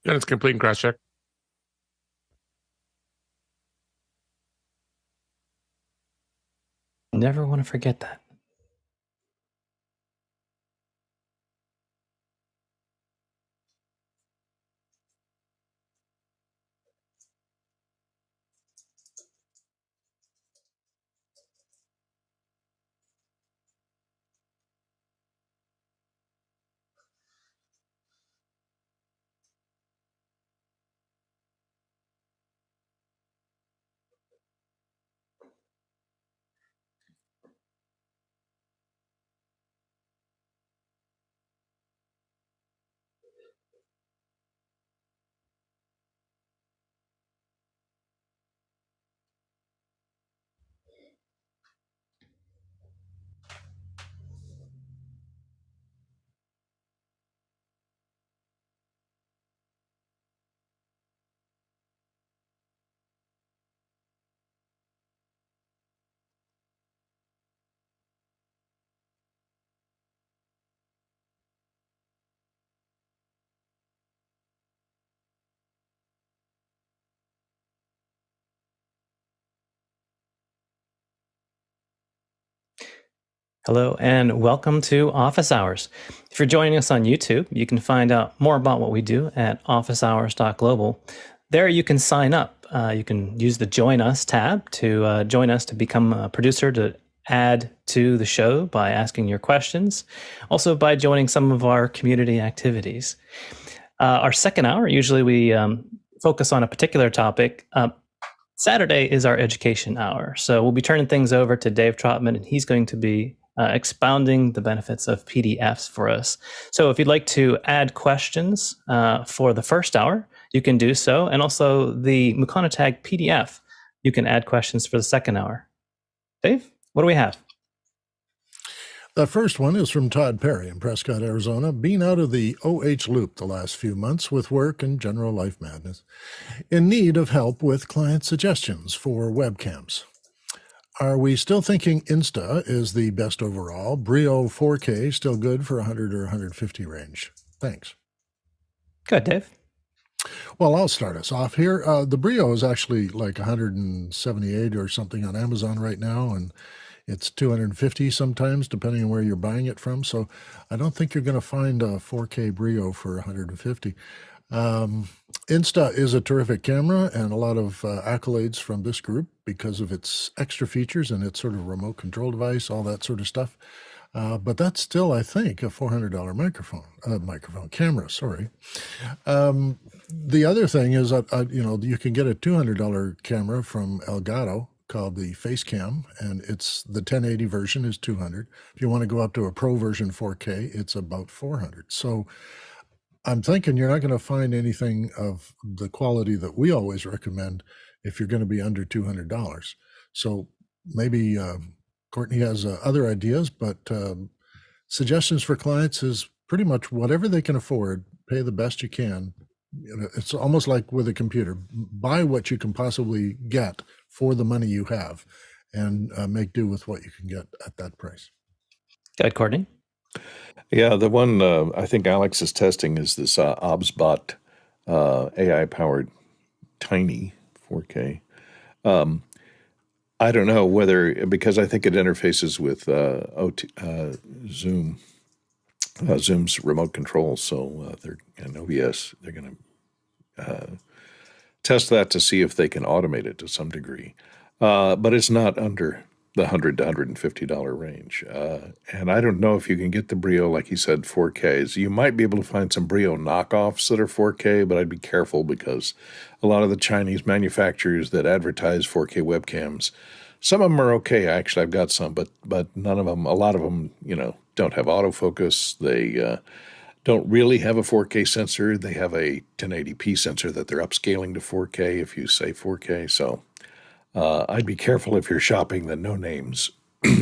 And it's complete and cross-check. Never want to forget that. Hello and welcome to Office Hours. If you're joining us on YouTube, you can find out more about what we do at officehours.global. There you can sign up. You can use the Join Us tab to join us to become a producer, to add to the show by asking your questions, also by joining some of our community activities. Our second hour, usually we focus on a particular topic. Saturday is our education hour, so we'll be turning things over to Dave Trotman, and he's going to be expounding the benefits of PDFs for us. So if you'd like to add questions for the first hour, you can do so. And also the Mukana tag PDF, you can add questions for the second hour. Dave, what do we have? The first one is from Todd Perry in Prescott, Arizona. Been out of the OH loop the last few months with work and general life madness. In need of help with client suggestions for webcams. Are we still thinking Insta is the best overall? Brio 4K still good for 100 or 150 range? Thanks. Good, Dave. Well, I'll start us off here. The Brio is actually like 178 or something on Amazon right now, and it's 250 sometimes, depending on where you're buying it from. So I don't think you're going to find a 4K Brio for 150. Insta is a terrific camera and a lot of accolades from this group because of its extra features and its sort of remote control device, all that sort of stuff. But that's still, I think, a $400 camera, sorry. The other thing is that, you can get a $200 camera from Elgato called the Facecam, and it's the 1080 version is $200. If you want to go up to a Pro version 4K, it's about $400. So I'm thinking you're not going to find anything of the quality that we always recommend if you're going to be under $200. So maybe Courtney has other ideas, but suggestions for clients is pretty much whatever they can afford, pay the best you can. It's almost like with a computer. Buy what you can possibly get for the money you have and make do with what you can get at that price. Go ahead, Courtney. Yeah, the one I think Alex is testing is this OBSBot AI-powered tiny 4K. I don't know whether, because I think it interfaces with Zoom's remote control, so they're in OBS. They're going to test that to see if they can automate it to some degree. But it's not under the $100 to $150 range. And I don't know if you can get the Brio, like he said, 4Ks. You might be able to find some Brio knockoffs that are 4K, but I'd be careful because a lot of the Chinese manufacturers that advertise 4K webcams, some of them are okay. Actually, I've got some, but none of them, a lot of them, don't have autofocus. They don't really have a 4K sensor. They have a 1080p sensor that they're upscaling to 4K if you say 4K. So I'd be careful if you're shopping the no names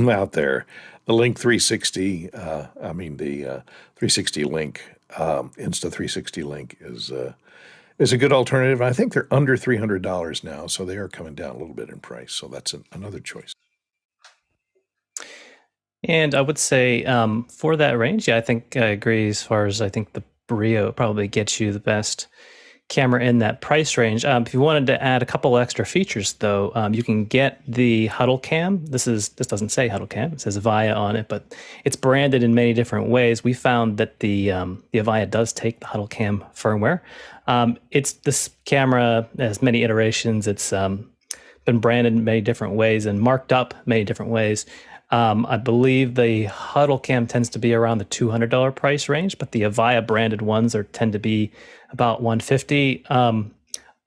out there. The Link 360, the 360 Link, Insta 360 Link is a good alternative. I think they're under $300 now, so they are coming down a little bit in price. So that's another choice. And I would say for that range, I think I agree as far as I think the Brio probably gets you the best camera in that price range. If you wanted to add a couple extra features, though, you can get the Huddle Cam. This doesn't say Huddle Cam; it says Avaya on it, but it's branded in many different ways. We found that the Avaya does take the Huddle Cam firmware. This camera has many iterations. It's been branded in many different ways and marked up many different ways. I believe the Huddle Cam tends to be around the $200 price range, but the Avaya branded ones tend to be about $150.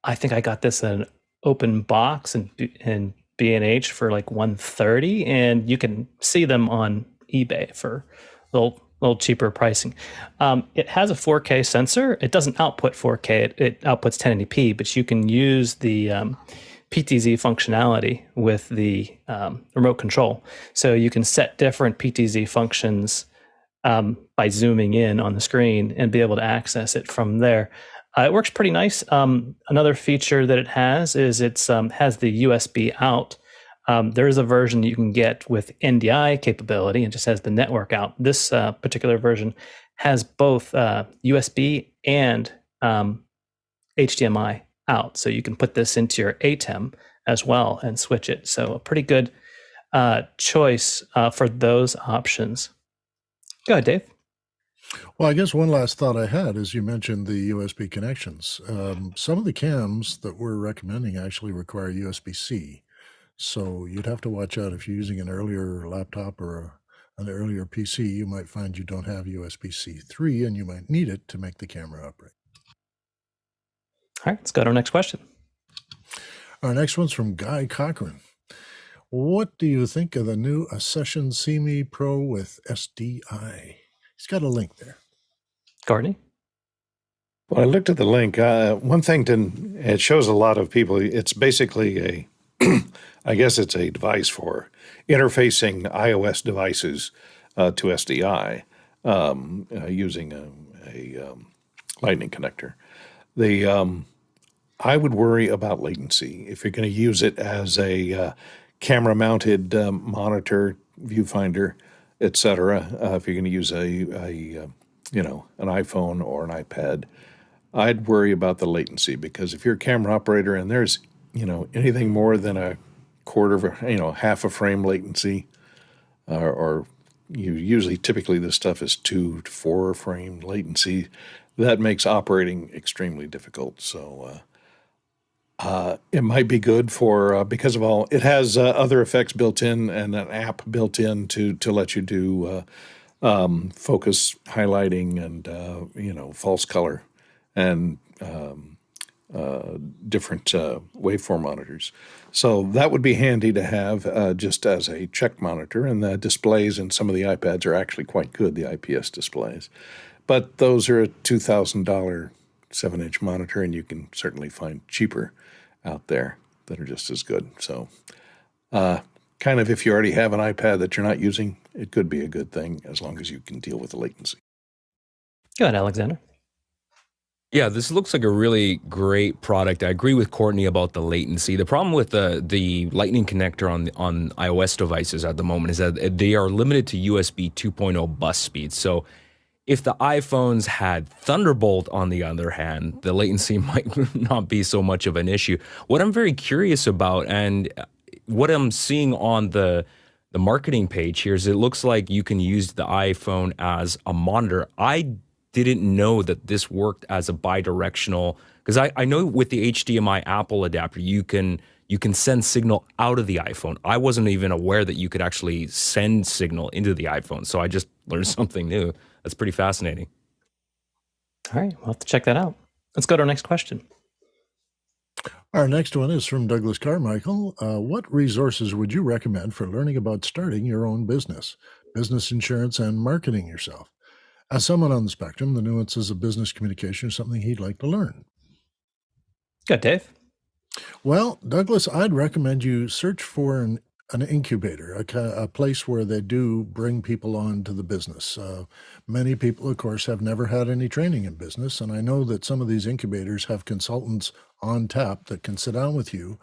I think I got this in an open box and B&H for like $130, and you can see them on eBay for a little cheaper pricing. It has a 4K sensor. It doesn't output 4K. It outputs 1080p, but you can use the PTZ functionality with the remote control. So you can set different PTZ functions by zooming in on the screen and be able to access it from there. It works pretty nice. Another feature that it has is it has the USB out. There is a version you can get with NDI capability and just has the network out. This particular version has both USB and HDMI out. So you can put this into your ATEM as well and switch it. So a pretty good choice for those options. Go ahead, Dave. Well, I guess one last thought I had is you mentioned the USB connections. Some of the cams that we're recommending actually require USB-C. So you'd have to watch out if you're using an earlier laptop or an earlier PC, you might find you don't have USB-C 3 and you might need it to make the camera operate. All right, let's go to our next question. Our next one's from Guy Cochran. What do you think of the new Accession CME Pro with SDI? He's got a link there. Courtney? Well, I looked at the link. One thing, it shows a lot of people. It's basically I guess it's a device for interfacing iOS devices to SDI using a lightning connector. I would worry about latency if you're going to use it as a camera-mounted monitor, viewfinder, etc. If you're going to use an iPhone or an iPad, I'd worry about the latency, because if you're a camera operator and there's anything more than a quarter of half a frame latency, or typically this stuff is 2 to 4 frame latency, that makes operating extremely difficult. So it might be good for because of all it has other effects built in and an app built in to let you do focus highlighting and false color and different waveform monitors. So that would be handy to have just as a check monitor, and the displays in some of the iPads are actually quite good, the IPS displays. But those are a $2,000 7-inch monitor, and you can certainly find cheaper out there that are just as good. So kind of if you already have an iPad that you're not using, it could be a good thing as long as you can deal with the latency. Go ahead, Alexander. Yeah, this looks like a really great product. I agree with Courtney about the latency. The problem with the Lightning connector on iOS devices at the moment is that they are limited to USB 2.0 bus speeds. So if the iPhones had Thunderbolt, on the other hand, the latency might not be so much of an issue. What I'm very curious about, and what I'm seeing on the marketing page here, is it looks like you can use the iPhone as a monitor. I didn't know that this worked as a bidirectional, because I know with the HDMI Apple adapter, you can send signal out of the iPhone. I wasn't even aware that you could actually send signal into the iPhone. So I just learned something new. That's pretty fascinating. All right, we'll have to check that out. Let's go to our next question. Our next one is from Douglas Carmichael. What resources would you recommend for learning about starting your own business insurance, and marketing yourself? As someone on the spectrum, the nuances of business communication is something he'd like to learn. Good, Dave. Well, Douglas, I'd recommend you search for an incubator, a place where they do bring people on to the business. Many people, of course, have never had any training in business, and I know that some of these incubators have consultants on tap that can sit down with you,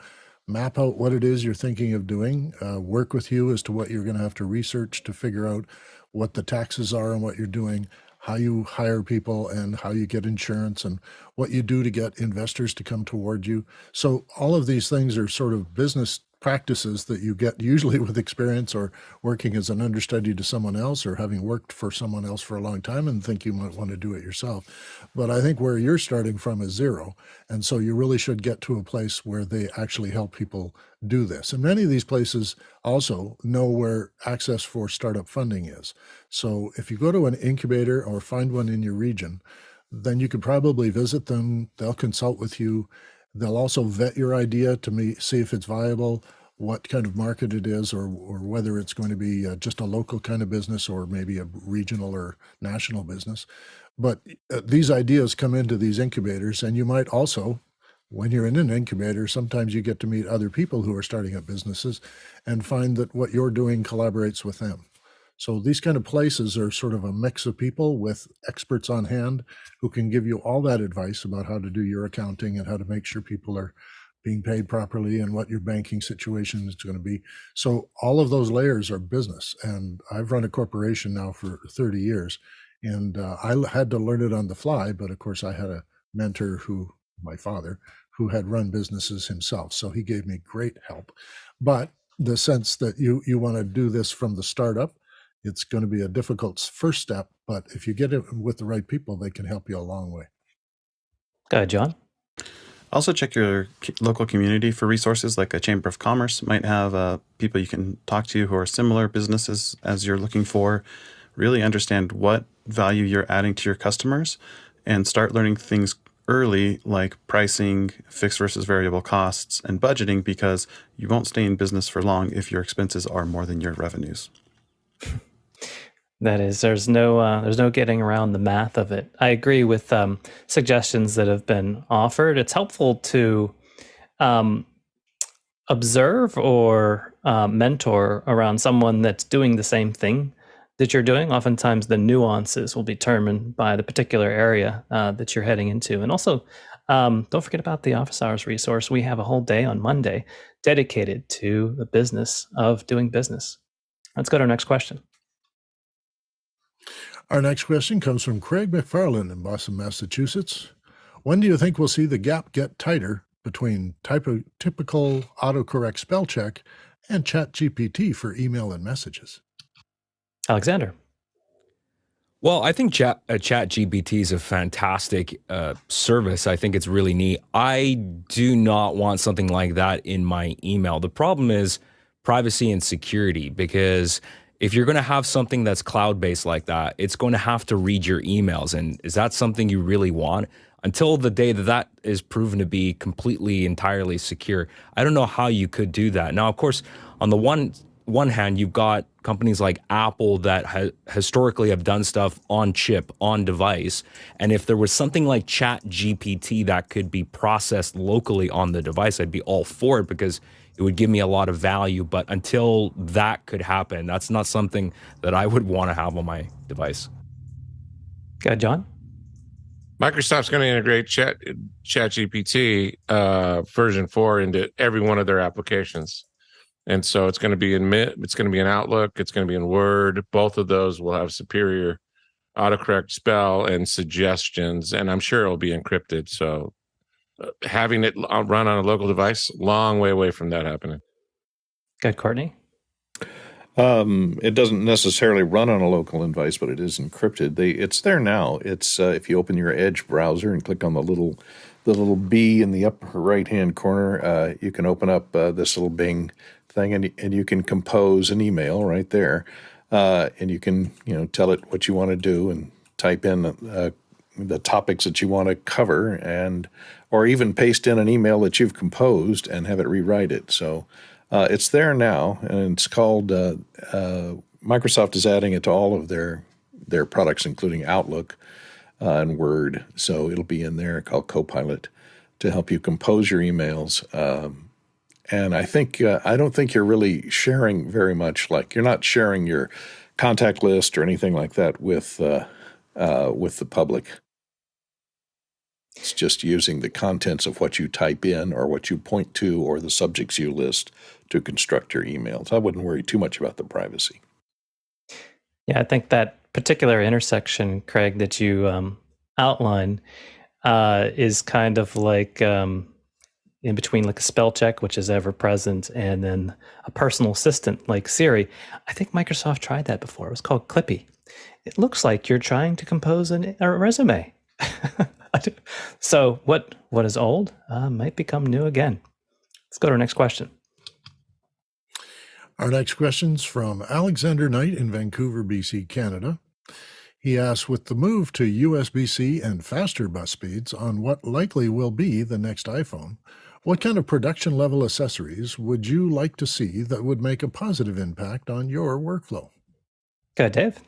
map out what it is you're thinking of doing, work with you as to what you're going to have to research to figure out what the taxes are and what you're doing. how you hire people and how you get insurance and what you do to get investors to come toward you. So all of these things are sort of business practices that you get usually with experience or working as an understudy to someone else or having worked for someone else for a long time and think you might want to do it yourself. But I think where you're starting from is zero. And so you really should get to a place where they actually help people do this. And many of these places also know where access for startup funding is. So if you go to an incubator or find one in your region, then you could probably visit them. They'll consult with you. They'll also vet your idea to see if it's viable, what kind of market it is, or whether it's going to be just a local kind of business or maybe a regional or national business. But these ideas come into these incubators, and you might also, when you're in an incubator, sometimes you get to meet other people who are starting up businesses and find that what you're doing collaborates with them. So these kind of places are sort of a mix of people with experts on hand who can give you all that advice about how to do your accounting and how to make sure people are being paid properly and what your banking situation is going to be. So all of those layers are business. And I've run a corporation now for 30 years, and I had to learn it on the fly. But of course, I had a mentor my father, who had run businesses himself. So he gave me great help. But the sense that you want to do this from the startup, it's going to be a difficult first step, but if you get it with the right people, they can help you a long way. Go ahead, John. Also, check your local community for resources, like a Chamber of Commerce might have people you can talk to who are similar businesses as you're looking for. Really understand what value you're adding to your customers and start learning things early, like pricing, fixed versus variable costs, and budgeting, because you won't stay in business for long if your expenses are more than your revenues. That is, there's no getting around the math of it. I agree with suggestions that have been offered. It's helpful to observe or mentor around someone that's doing the same thing that you're doing. Oftentimes the nuances will be determined by the particular area that you're heading into. And also, don't forget about the Office Hours resource. We have a whole day on Monday dedicated to the business of doing business. Let's go to our next question. Our next question comes from Craig McFarland in Boston, Massachusetts. When do you think we'll see the gap get tighter between typical autocorrect spell check and ChatGPT for email and messages? Alexander. Well, I think ChatGPT is a fantastic service. I think it's really neat. I do not want something like that in my email. The problem is privacy and security, because if you're going to have something that's cloud-based like that, it's going to have to read your emails. And is that something you really want? Until the day that is proven to be completely, entirely secure, I don't know how you could do that. Now, of course, on the one hand, you've got companies like Apple that historically have done stuff on chip, on device. And if there was something like ChatGPT that could be processed locally on the device, I'd be all for it, because it would give me a lot of value. But until that could happen, that's not something that I would want to have on my device. Go ahead, John. Microsoft's going to integrate ChatGPT version 4 into every one of their applications. And so it's going to be it's going to be in Outlook, it's going to be in Word. Both of those will have superior autocorrect spell and suggestions, and I'm sure it'll be encrypted. So having it run on a local device, long way away from that happening. Good, Courtney. It doesn't necessarily run on a local device, but it is encrypted. It's there now. It's if you open your Edge browser and click on the little B in the upper right-hand corner, you can open up this little Bing thing, and you can compose an email right there, and you can tell it what you want to do and type in the topics that you want to cover, or even paste in an email that you've composed and have it rewrite it. So it's there now, and it's called Microsoft is adding it to all of their products, including Outlook and Word. So it'll be in there, called Copilot, to help you compose your emails. And I don't think you're really sharing very much. Like, you're not sharing your contact list or anything like that with the public. It's just using the contents of what you type in or what you point to or the subjects you list to construct your emails. I wouldn't worry too much about the privacy. Yeah, I think that particular intersection, Craig, that you outline is kind of like in between like a spell check, which is ever present, and then a personal assistant like Siri. I think Microsoft tried that before. It was called Clippy. It looks like you're trying to compose a resume. So what is old might become new again. Let's go to our next question. Our next question's from Alexander Knight in Vancouver, BC, Canada. He asks, with the move to USB-C and faster bus speeds on what likely will be the next iPhone, what kind of production level accessories would you like to see that would make a positive impact on your workflow? Go ahead, Dave.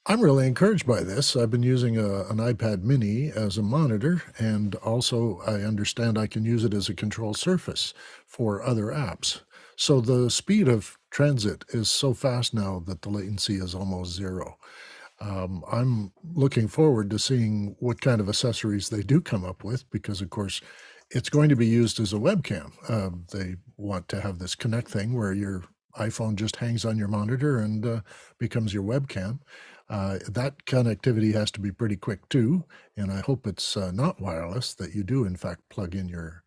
I'm really encouraged by this. I've been using an iPad mini as a monitor, and also I understand I can use it as a control surface for other apps. So the speed of transit is so fast now that the latency is almost zero. I'm looking forward to seeing what kind of accessories they do come up with, because of course it's going to be used as a webcam. They want to have this Connect thing where your iPhone just hangs on your monitor and becomes your webcam. That connectivity has to be pretty quick too, and I hope it's not wireless, that you do in fact plug in your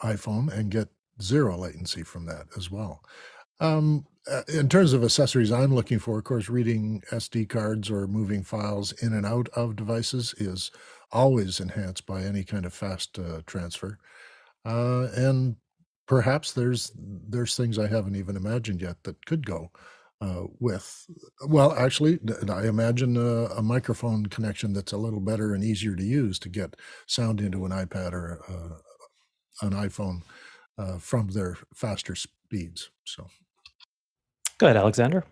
iPhone and get zero latency from that as well. In terms of accessories I'm looking for, of course, reading SD cards or moving files in and out of devices is always enhanced by any kind of fast transfer. And perhaps there's things I haven't even imagined yet that could go with, well, actually, I imagine a microphone connection that's a little better and easier to use to get sound into an iPad or an iPhone from their faster speeds. So, Go ahead, Alexander.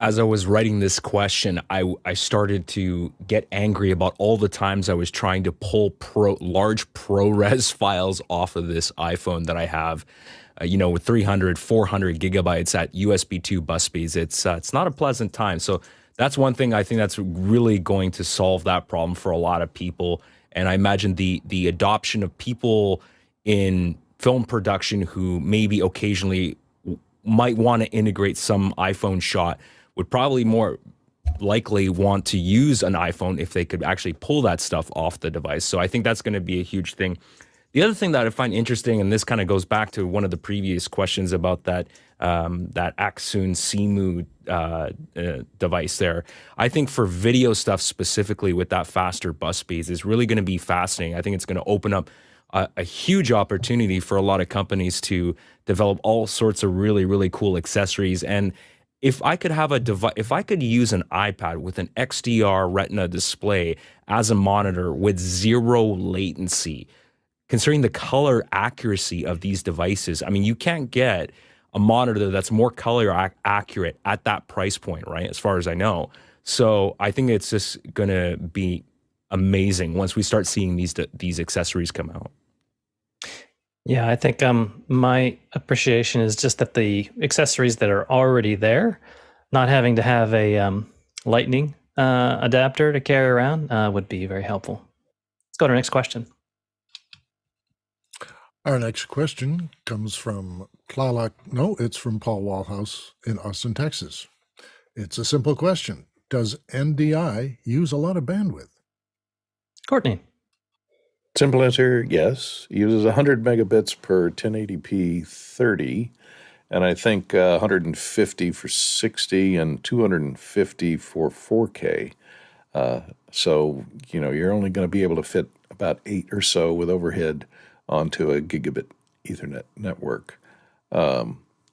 As I was writing this question, I started to get angry about all the times I was trying to pull large ProRes files off of this iPhone that I have, with 300, 400 gigabytes at USB 2 bus speeds. It's not a pleasant time. So that's one thing I think that's really going to solve that problem for a lot of people. And I imagine the adoption of people in film production who maybe occasionally might want to integrate some iPhone shot would probably more likely want to use an iPhone if they could actually pull that stuff off the device. So I think that's going to be a huge thing. The other thing that I find interesting, and this kind of goes back to one of the previous questions about that Axun Simu device there. I think for video stuff specifically with that faster bus speeds is really going to be fascinating. I think it's going to open up a huge opportunity for a lot of companies to develop all sorts of really, really cool accessories. And if I could have if I could use an iPad with an XDR Retina display as a monitor with zero latency, considering the color accuracy of these devices, I mean, you can't get a monitor that's more color accurate at that price point, right? As far as I know. So I think it's just going to be amazing once we start seeing these accessories come out. Yeah, I think my appreciation is just that the accessories that are already there, not having to have a lightning adapter to carry around would be very helpful. Let's go to our next question. Our next question comes from it's from Paul Walhouse in Austin, Texas. It's a simple question. Does NDI use a lot of bandwidth? Courtney. Simple answer, yes. It uses 100 megabits per 1080p 30, and I think 150 for 60 and 250 for 4K. So, you're only going to be able to fit about 8 or so with overhead onto a gigabit Ethernet network.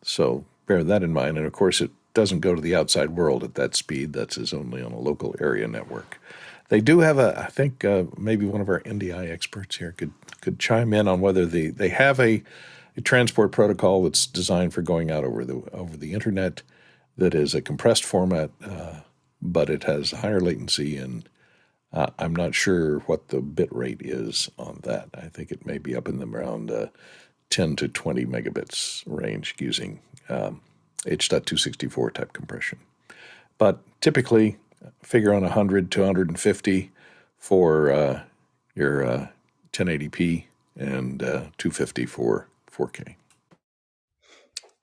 So bear that in mind. And of course, it doesn't go to the outside world at that speed. That's only on a local area network. They do have I think maybe one of our NDI experts here could chime in on whether they have a transport protocol that's designed for going out over the internet that is a compressed format, but it has higher latency, and I'm not sure what the bit rate is on that. I think it may be up in the around 10 to 20 megabits range using H.264 type compression. But typically, figure on 100 to 150 for your 1080p and 250 for 4K.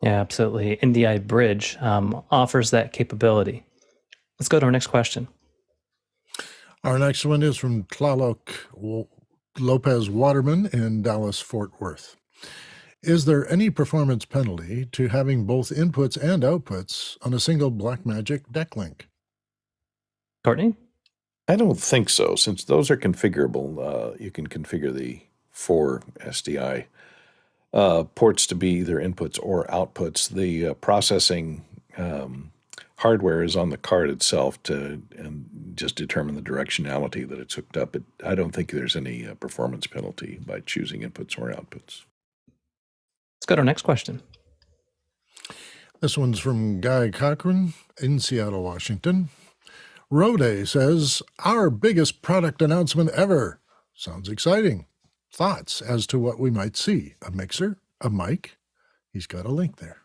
Yeah, absolutely. NDI Bridge offers that capability. Let's go to our next question. Our next one is from Tlaloc Lopez Waterman in Dallas, Fort Worth. Is there any performance penalty to having both inputs and outputs on a single Blackmagic deck link? Courtney? I don't think so, since those are configurable. You can configure the 4 SDI ports to be either inputs or outputs. The processing hardware is on the card itself and just determine the directionality that it's hooked up. I don't think there's any performance penalty by choosing inputs or outputs. Let's go to our next question. This one's from Guy Cochran in Seattle, Washington. Rode says, our biggest product announcement ever. Sounds exciting. Thoughts as to what we might see? A mixer? A mic? He's got a link there.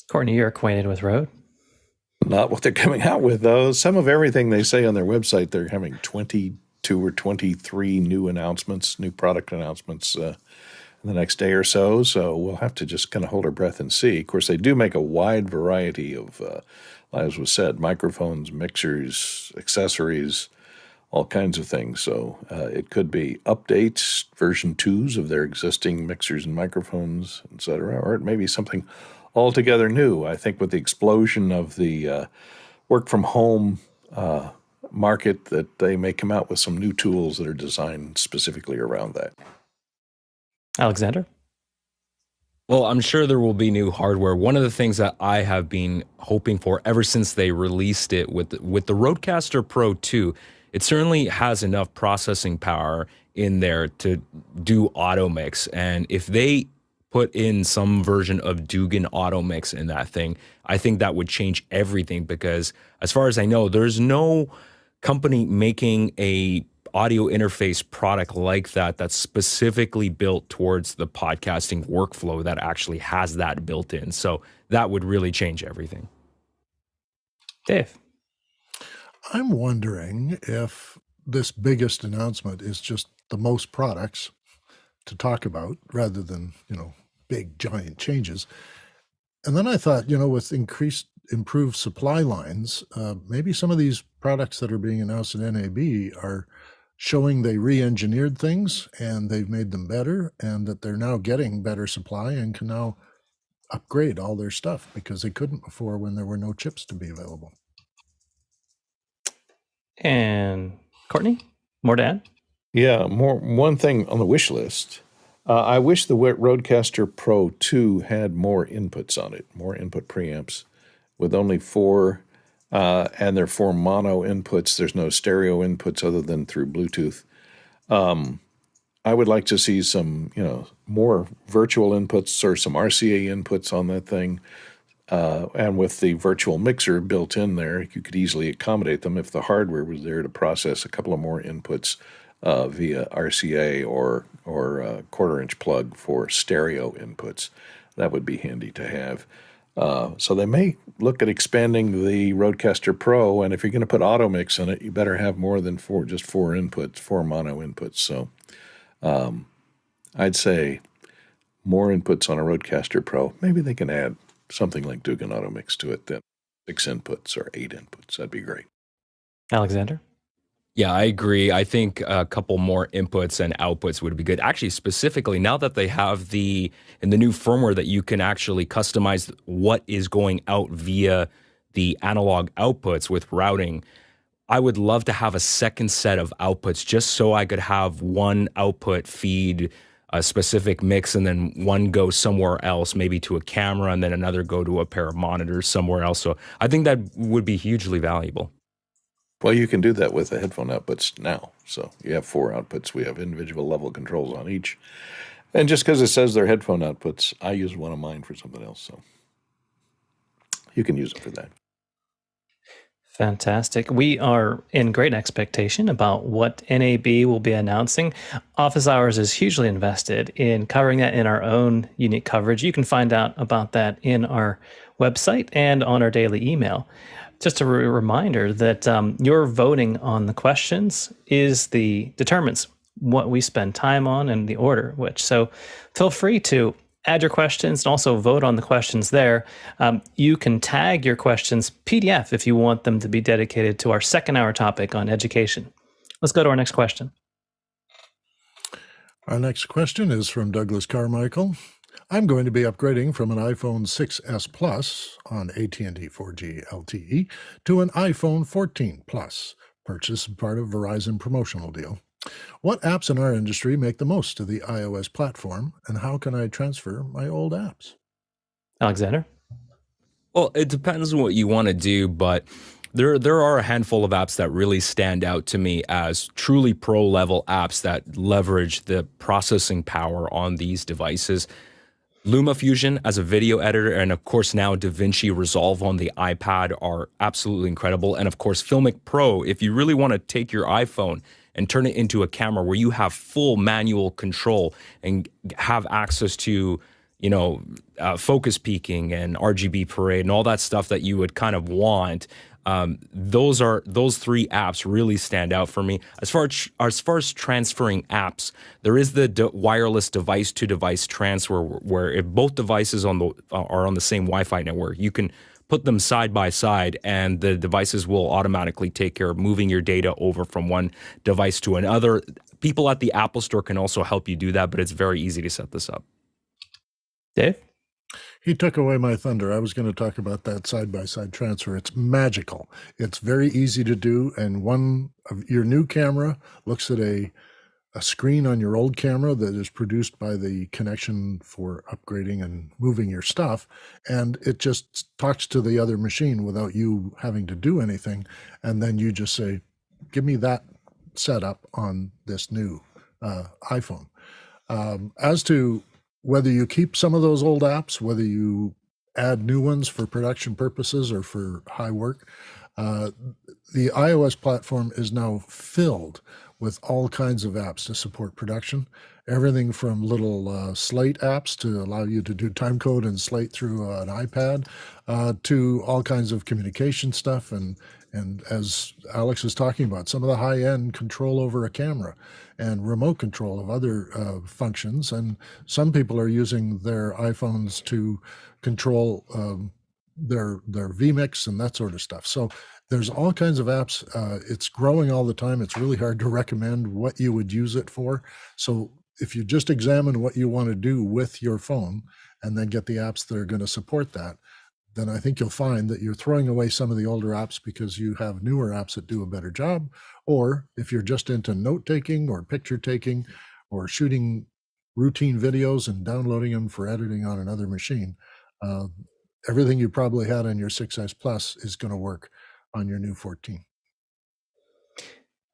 Courtney, you're acquainted with Rode. Not what they're coming out with, though. Some of everything they say on their website, they're having 22 or 23 new announcements, new product announcements in the next day or so. So we'll have to just kind of hold our breath and see. Of course, they do make a wide variety of, as was said, microphones, mixers, accessories, all kinds of things. So it could be updates, version 2s of their existing mixers and microphones, etc., or it may be something altogether new. I think with the explosion of the work from home market, that they may come out with some new tools that are designed specifically around that. Alexander? Well, I'm sure there will be new hardware. One of the things that I have been hoping for ever since they released it with the Rodecaster Pro 2, it certainly has enough processing power in there to do auto mix. And if they put in some version of Dugan auto mix in that thing, I think that would change everything, because as far as I know, there's no company making a audio interface product like that that's specifically built towards the podcasting workflow that actually has that built in. So that would really change everything. Dave? I'm wondering if this biggest announcement is just the most products to talk about rather than, big giant changes. And then I thought, with improved supply lines, maybe some of these products that are being announced at NAB are showing they re-engineered things and they've made them better, and that they're now getting better supply and can now upgrade all their stuff because they couldn't before when there were no chips to be available. And Courtney, more to add? Yeah, one thing on the wish list. I wish the Rodecaster Pro 2 had more inputs on it, more input preamps, with only 4, and they're 4 mono inputs. There's no stereo inputs other than through Bluetooth. I would like to see some, more virtual inputs or some RCA inputs on that thing. And with the virtual mixer built in there, you could easily accommodate them if the hardware was there to process a couple of more inputs via RCA or quarter-inch plug for stereo inputs. That would be handy to have. So they may look at expanding the Rodecaster Pro, and if you're going to put auto mix in it, you better have more than 4 inputs, 4 mono inputs. So I'd say more inputs on a Rodecaster Pro. Maybe they can add something like Dugan Auto Mix to it, then 6 inputs or 8 inputs. That'd be great. Alexander? Yeah, I agree. I think a couple more inputs and outputs would be good. Actually, specifically, now that they have in the new firmware that you can actually customize what is going out via the analog outputs with routing, I would love to have a second set of outputs just so I could have one output feed a specific mix and then one go somewhere else, maybe to a camera, and then another go to a pair of monitors somewhere else. So I think that would be hugely valuable. Well, you can do that with the headphone outputs now. So you have 4 outputs. We have individual level controls on each. And just because it says they're headphone outputs, I use one of mine for something else. So you can use it for that. Fantastic. We are in great expectation about what NAB will be announcing. Office Hours is hugely invested in covering that in our own unique coverage. You can find out about that in our website and on our daily email. Just a reminder that your voting on the questions determines what we spend time on and the order which. So feel free to add your questions and also vote on the questions there. You can tag your questions PDF if you want them to be dedicated to our second hour topic on education. Let's go to our next question. Our next question is from Douglas Carmichael. I'm going to be upgrading from an iPhone 6S Plus on AT&T 4G LTE to an iPhone 14 Plus, purchase part of Verizon promotional deal. What apps in our industry make the most of the iOS platform, and how can I transfer my old apps? Alexander? Well, it depends on what you want to do, but there are a handful of apps that really stand out to me as truly pro-level apps that leverage the processing power on these devices. LumaFusion as a video editor, and of course now DaVinci Resolve on the iPad are absolutely incredible. And of course Filmic Pro, if you really want to take your iPhone and turn it into a camera where you have full manual control and have access to, focus peaking and RGB parade and all that stuff that you would kind of want. Those three apps really stand out for me. As far as transferring apps, there is the wireless device-to-device transfer, where if both devices are on the same Wi-Fi network, you can put them side by side, and the devices will automatically take care of moving your data over from one device to another. People at the Apple Store can also help you do that, but it's very easy to set this up. Dave? He took away my thunder. I was going to talk about that side-by-side transfer. It's magical. It's very easy to do, and one of your new camera looks at a screen on your old camera that is produced by the connection for upgrading and moving your stuff, and it just talks to the other machine without you having to do anything, and then you just say, give me that setup on this new iPhone. As to whether you keep some of those old apps, whether you add new ones for production purposes or for high work, the iOS platform is now filled with all kinds of apps to support production. Everything from little slate apps to allow you to do time code and slate through an iPad, to all kinds of communication stuff. And as Alex is talking about, some of the high-end control over a camera and remote control of other functions. And some people are using their iPhones to control their vMix and that sort of stuff. So there's all kinds of apps. It's growing all the time. It's really hard to recommend what you would use it for. So if you just examine what you want to do with your phone and then get the apps that are going to support that, then I think you'll find that you're throwing away some of the older apps because you have newer apps that do a better job. Or if you're just into note-taking or picture-taking or shooting routine videos and downloading them for editing on another machine, everything you probably had on your 6S Plus is going to work on your new 14.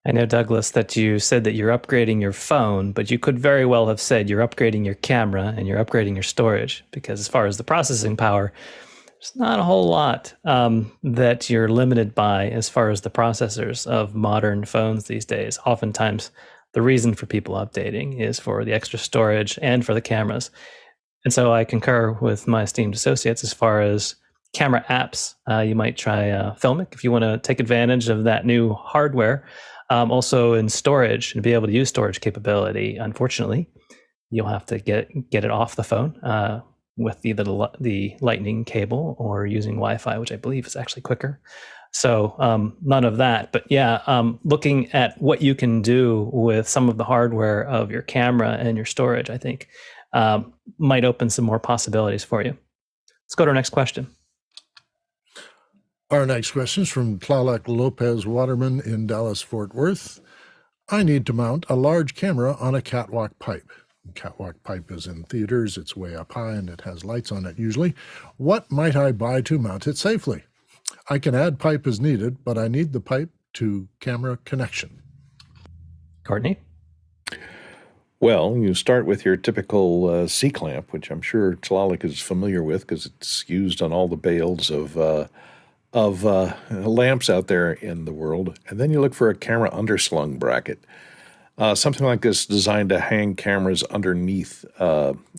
I know, Douglas, that you said that you're upgrading your phone, but you could very well have said you're upgrading your camera and you're upgrading your storage, because as far as the processing power, there's not a whole lot that you're limited by as far as the processors of modern phones these days. Oftentimes, the reason for people updating is for the extra storage and for the cameras. And so I concur with my esteemed associates as far as camera apps. You might try Filmic if you want to take advantage of that new hardware. Also in storage, and be able to use storage capability, unfortunately, you'll have to get it off the phone with either the lightning cable or using Wi-Fi, which I believe is actually quicker. So none of that. But yeah, looking at what you can do with some of the hardware of your camera and your storage, I think might open some more possibilities for you. Let's go to our next question. Our next question is from Tlalak Lopez Waterman in Dallas, Fort Worth. I need to mount a large camera on a catwalk pipe. Catwalk pipe is in theaters, it's way up high, and it has lights on it usually. What might I buy to mount it safely? I can add pipe as needed, but I need the pipe to camera connection. Courtney? Well, you start with your typical C-clamp, which I'm sure Tlalak is familiar with because it's used on all the bales of lamps out there in the world. And then you look for a camera underslung bracket. Something like this designed to hang cameras underneath,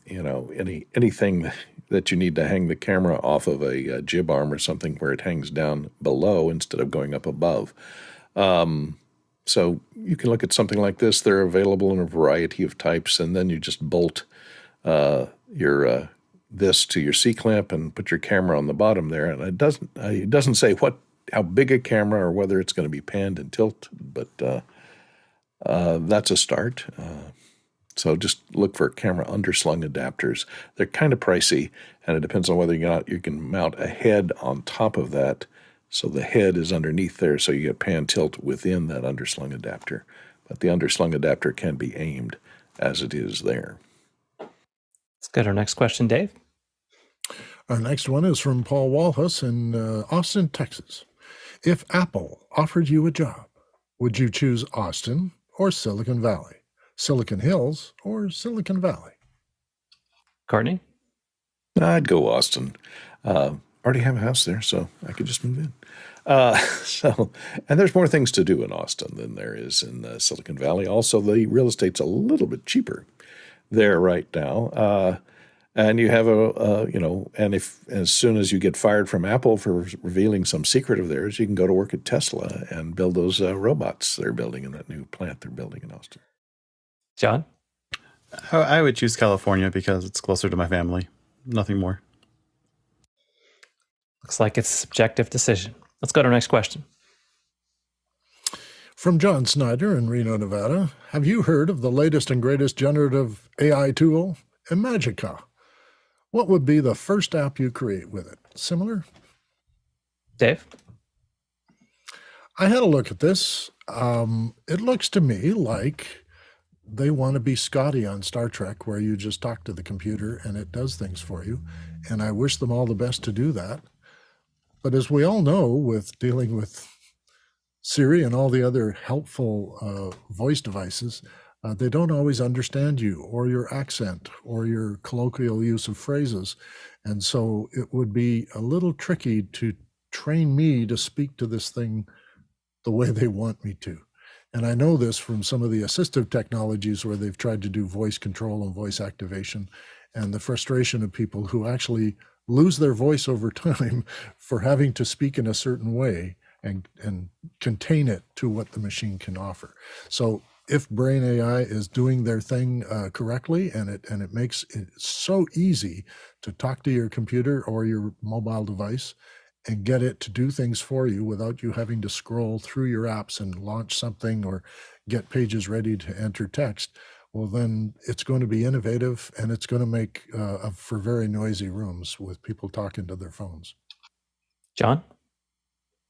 anything that you need to hang the camera off of a jib arm or something where it hangs down below instead of going up above. So you can look at something like this. They're available in a variety of types, and then you just bolt this to your C clamp and put your camera on the bottom there, and it doesn't say how big a camera or whether it's going to be panned and tilt, but that's a start. So just look for camera underslung adapters. They're kind of pricey, and it depends on whether you can mount a head on top of that, so the head is underneath there, so you get pan tilt within that underslung adapter. But the underslung adapter can be aimed as it is there. Let's go to our next question, Dave. Our next one is from Paul Walhus in Austin, Texas. If Apple offered you a job, would you choose Austin or Silicon Valley? Silicon Hills or Silicon Valley? Courtney? I'd go Austin. Already have a house there, so I could just move in. And there's more things to do in Austin than there is in Silicon Valley. Also, the real estate's a little bit cheaper there right now. And you have and if as soon as you get fired from Apple for revealing some secret of theirs, you can go to work at Tesla and build those robots they're building in that new plant they're building in Austin. John? I would choose California because it's closer to my family. Nothing more. Looks like it's a subjective decision. Let's go to our next question. From John Snyder in Reno, Nevada. Have you heard of the latest and greatest generative AI tool, Imagica? What would be the first app you create with it? Similar? Dave? I had a look at this. It looks to me like they want to be Scotty on Star Trek, where you just talk to the computer and it does things for you. And I wish them all the best to do that. But as we all know, with dealing with Siri and all the other helpful voice devices, they don't always understand you or your accent or your colloquial use of phrases. And so it would be a little tricky to train me to speak to this thing the way they want me to. And I know this from some of the assistive technologies where they've tried to do voice control and voice activation, and the frustration of people who actually lose their voice over time for having to speak in a certain way and contain it to what the machine can offer. So if Brain AI is doing their thing correctly, and it makes it so easy to talk to your computer or your mobile device and get it to do things for you without you having to scroll through your apps and launch something or get pages ready to enter text, well, then it's going to be innovative, and it's going to make for very noisy rooms with people talking to their phones. John?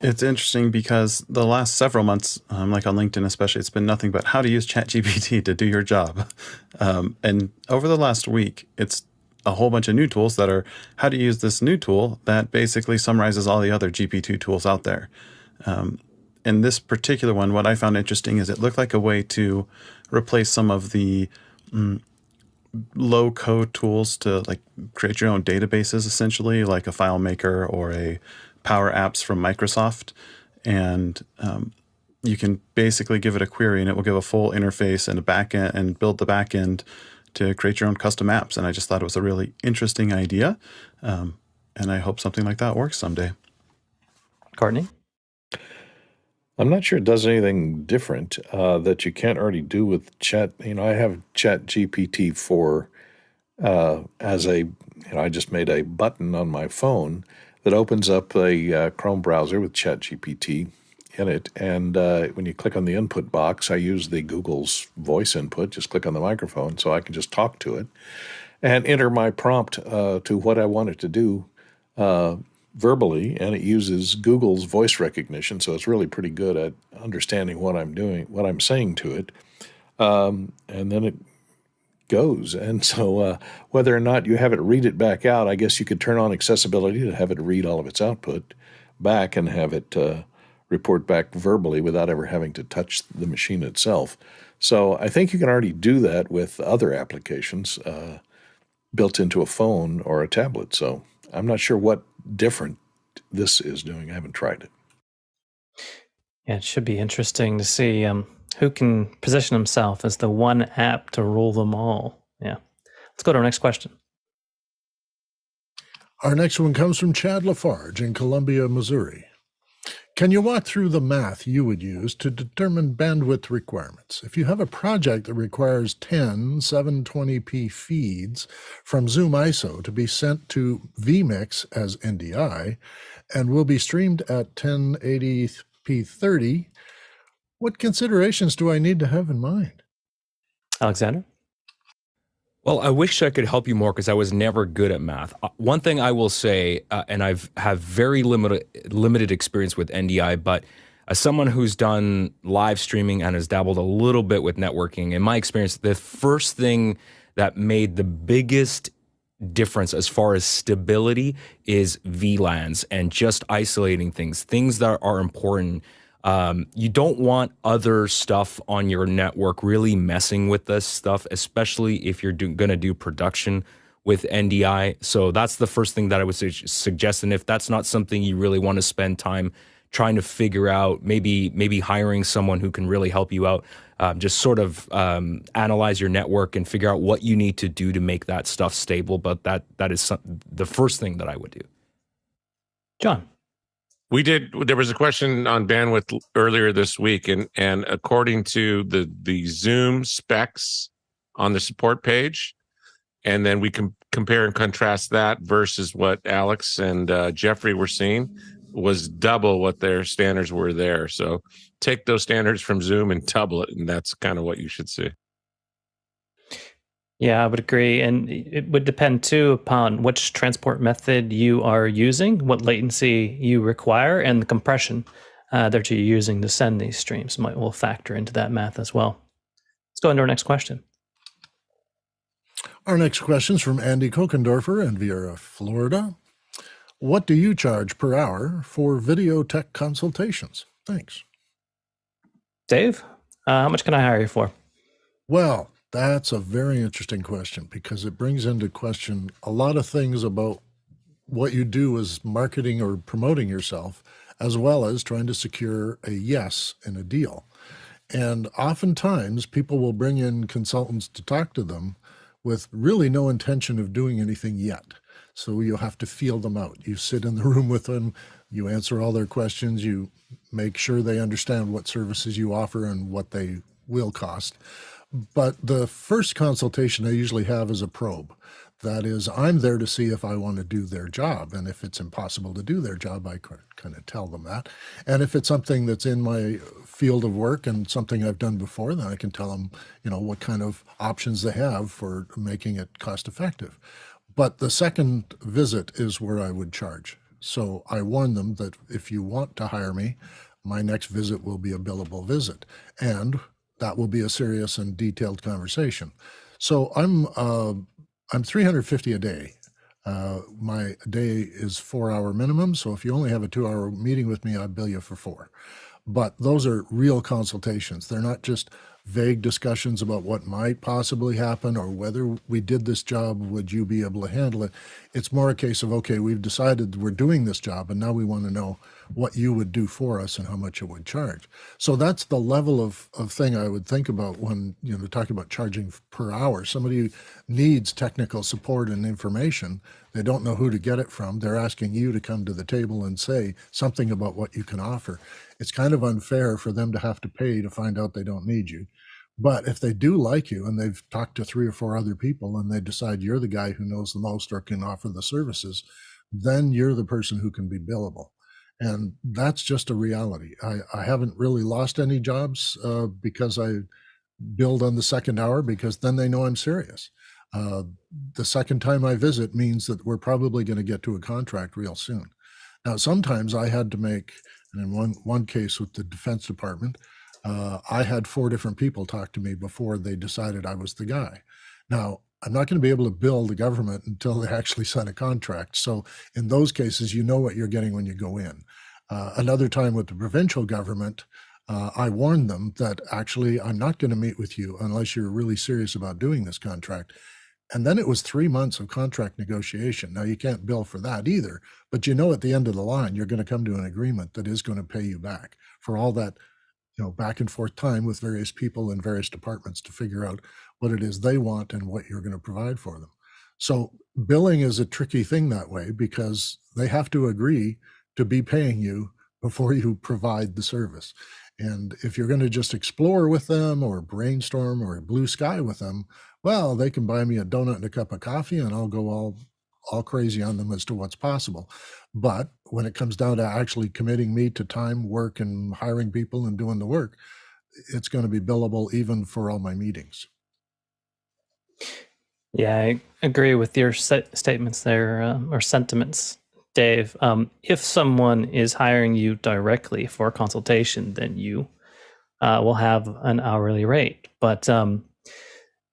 It's interesting because the last several months, like on LinkedIn especially, it's been nothing but how to use ChatGPT to do your job. And over the last week, it's a whole bunch of new tools that are how to use this new tool that basically summarizes all the other GP2 tools out there. And this particular one, what I found interesting is it looked like a way to replace some of the low code tools to like create your own databases, essentially, like a FileMaker or a Power Apps from Microsoft. And you can basically give it a query and it will give a full interface and a backend and build the backend to create your own custom apps. And I just thought it was a really interesting idea. And I hope something like that works someday. Courtney? I'm not sure it does anything different that you can't already do with Chat. I have Chat GPT for as a, I just made a button on my phone that opens up a Chrome browser with Chat GPT in it. And when you click on the input box, I use the Google's voice input, just click on the microphone so I can just talk to it and enter my prompt to what I want it to do verbally, and it uses Google's voice recognition, so it's really pretty good at understanding what I'm doing, what I'm saying to it, and then it goes. And so whether or not you have it read it back out, I guess you could turn on accessibility to have it read all of its output back and have it report back verbally without ever having to touch the machine itself. So I think you can already do that with other applications built into a phone or a tablet. So I'm not sure what different this is doing. I haven't tried it. Yeah, it should be interesting to see who can position himself as the one app to rule them all. Yeah. Let's go to our next question. Our next one comes from Chad Lafarge in Columbia, Missouri. Can you walk through the math you would use to determine bandwidth requirements? If you have a project that requires 10 720p feeds from Zoom ISO to be sent to vMix as NDI and will be streamed at 1080p 30, what considerations do I need to have in mind? Alexander? Well, I wish I could help you more because I was never good at math. One thing I will say, and have very limited experience with NDI, but as someone who's done live streaming and has dabbled a little bit with networking, in my experience, the first thing that made the biggest difference as far as stability is VLANs and just isolating things that are important. You don't want other stuff on your network really messing with this stuff, especially if you're going to do production with NDI. So that's the first thing that I would suggest. And if that's not something you really want to spend time trying to figure out, maybe hiring someone who can really help you out, just sort of analyze your network and figure out what you need to do to make that stuff stable. But that is the first thing that I would do. John? There was a question on bandwidth earlier this week, and according to the Zoom specs on the support page, and then we can compare and contrast that versus what Alex and Jeffrey were seeing, was double what their standards were there. So take those standards from Zoom and double it, and that's kind of what you should see. Yeah, I would agree. And it would depend too upon which transport method you are using, what latency you require, and the compression that you're using to send these streams will factor into that math as well. Let's go into our next question. Our next question is from Andy Kokendorfer in Viera, Florida. What do you charge per hour for video tech consultations? Thanks. Dave, how much can I hire you for? Well, that's a very interesting question because it brings into question a lot of things about what you do as marketing or promoting yourself, as well as trying to secure a yes in a deal. And oftentimes people will bring in consultants to talk to them with really no intention of doing anything yet. So you'll have to feel them out. You sit in the room with them, you answer all their questions, you make sure they understand what services you offer and what they will cost. But the first consultation I usually have is a probe. That is, I'm there to see if I want to do their job. And if it's impossible to do their job, I kind of tell them that. And if it's something that's in my field of work and something I've done before, then I can tell them, what kind of options they have for making it cost effective. But the second visit is where I would charge. So I warn them that if you want to hire me, my next visit will be a billable visit. And that will be a serious and detailed conversation. So I'm $350 a day. My day is 4-hour minimum. So if you only have a 2-hour meeting with me, I bill you for 4. But those are real consultations. They're not just vague discussions about what might possibly happen or whether we did this job, would you be able to handle it? It's more a case of, okay, we've decided we're doing this job and now we want to know what you would do for us and how much it would charge. So that's the level of thing I would think about when, talking about charging per hour. Somebody needs technical support and information. They don't know who to get it from. They're asking you to come to the table and say something about what you can offer. It's kind of unfair for them to have to pay to find out they don't need you. But if they do like you and they've talked to 3 or 4 other people and they decide you're the guy who knows the most or can offer the services, then you're the person who can be billable. And that's just a reality. I haven't really lost any jobs because I billed on the second hour, because then they know I'm serious. The second time I visit means that we're probably going to get to a contract real soon. Now, sometimes I had to make, and in one case with the Defense Department, I had 4 different people talk to me before they decided I was the guy. Now, I'm not going to be able to bill the government until they actually sign a contract. So in those cases, you know what you're getting when you go in. Another time with the provincial government, I warned them that actually I'm not going to meet with you unless you're really serious about doing this contract. And then it was 3 months of contract negotiation. Now, you can't bill for that either, but at the end of the line, you're going to come to an agreement that is going to pay you back for all that back and forth time with various people in various departments to figure out what it is they want and what you're going to provide for them. So billing is a tricky thing that way because they have to agree to be paying you before you provide the service. And if you're going to just explore with them or brainstorm or blue sky with them, well, they can buy me a donut and a cup of coffee and I'll go all crazy on them as to what's possible. But when it comes down to actually committing me to time, work, and hiring people and doing the work, it's going to be billable even for all my meetings. Yeah, I agree with your statements there, or sentiments, Dave. If someone is hiring you directly for a consultation, then you will have an hourly rate. But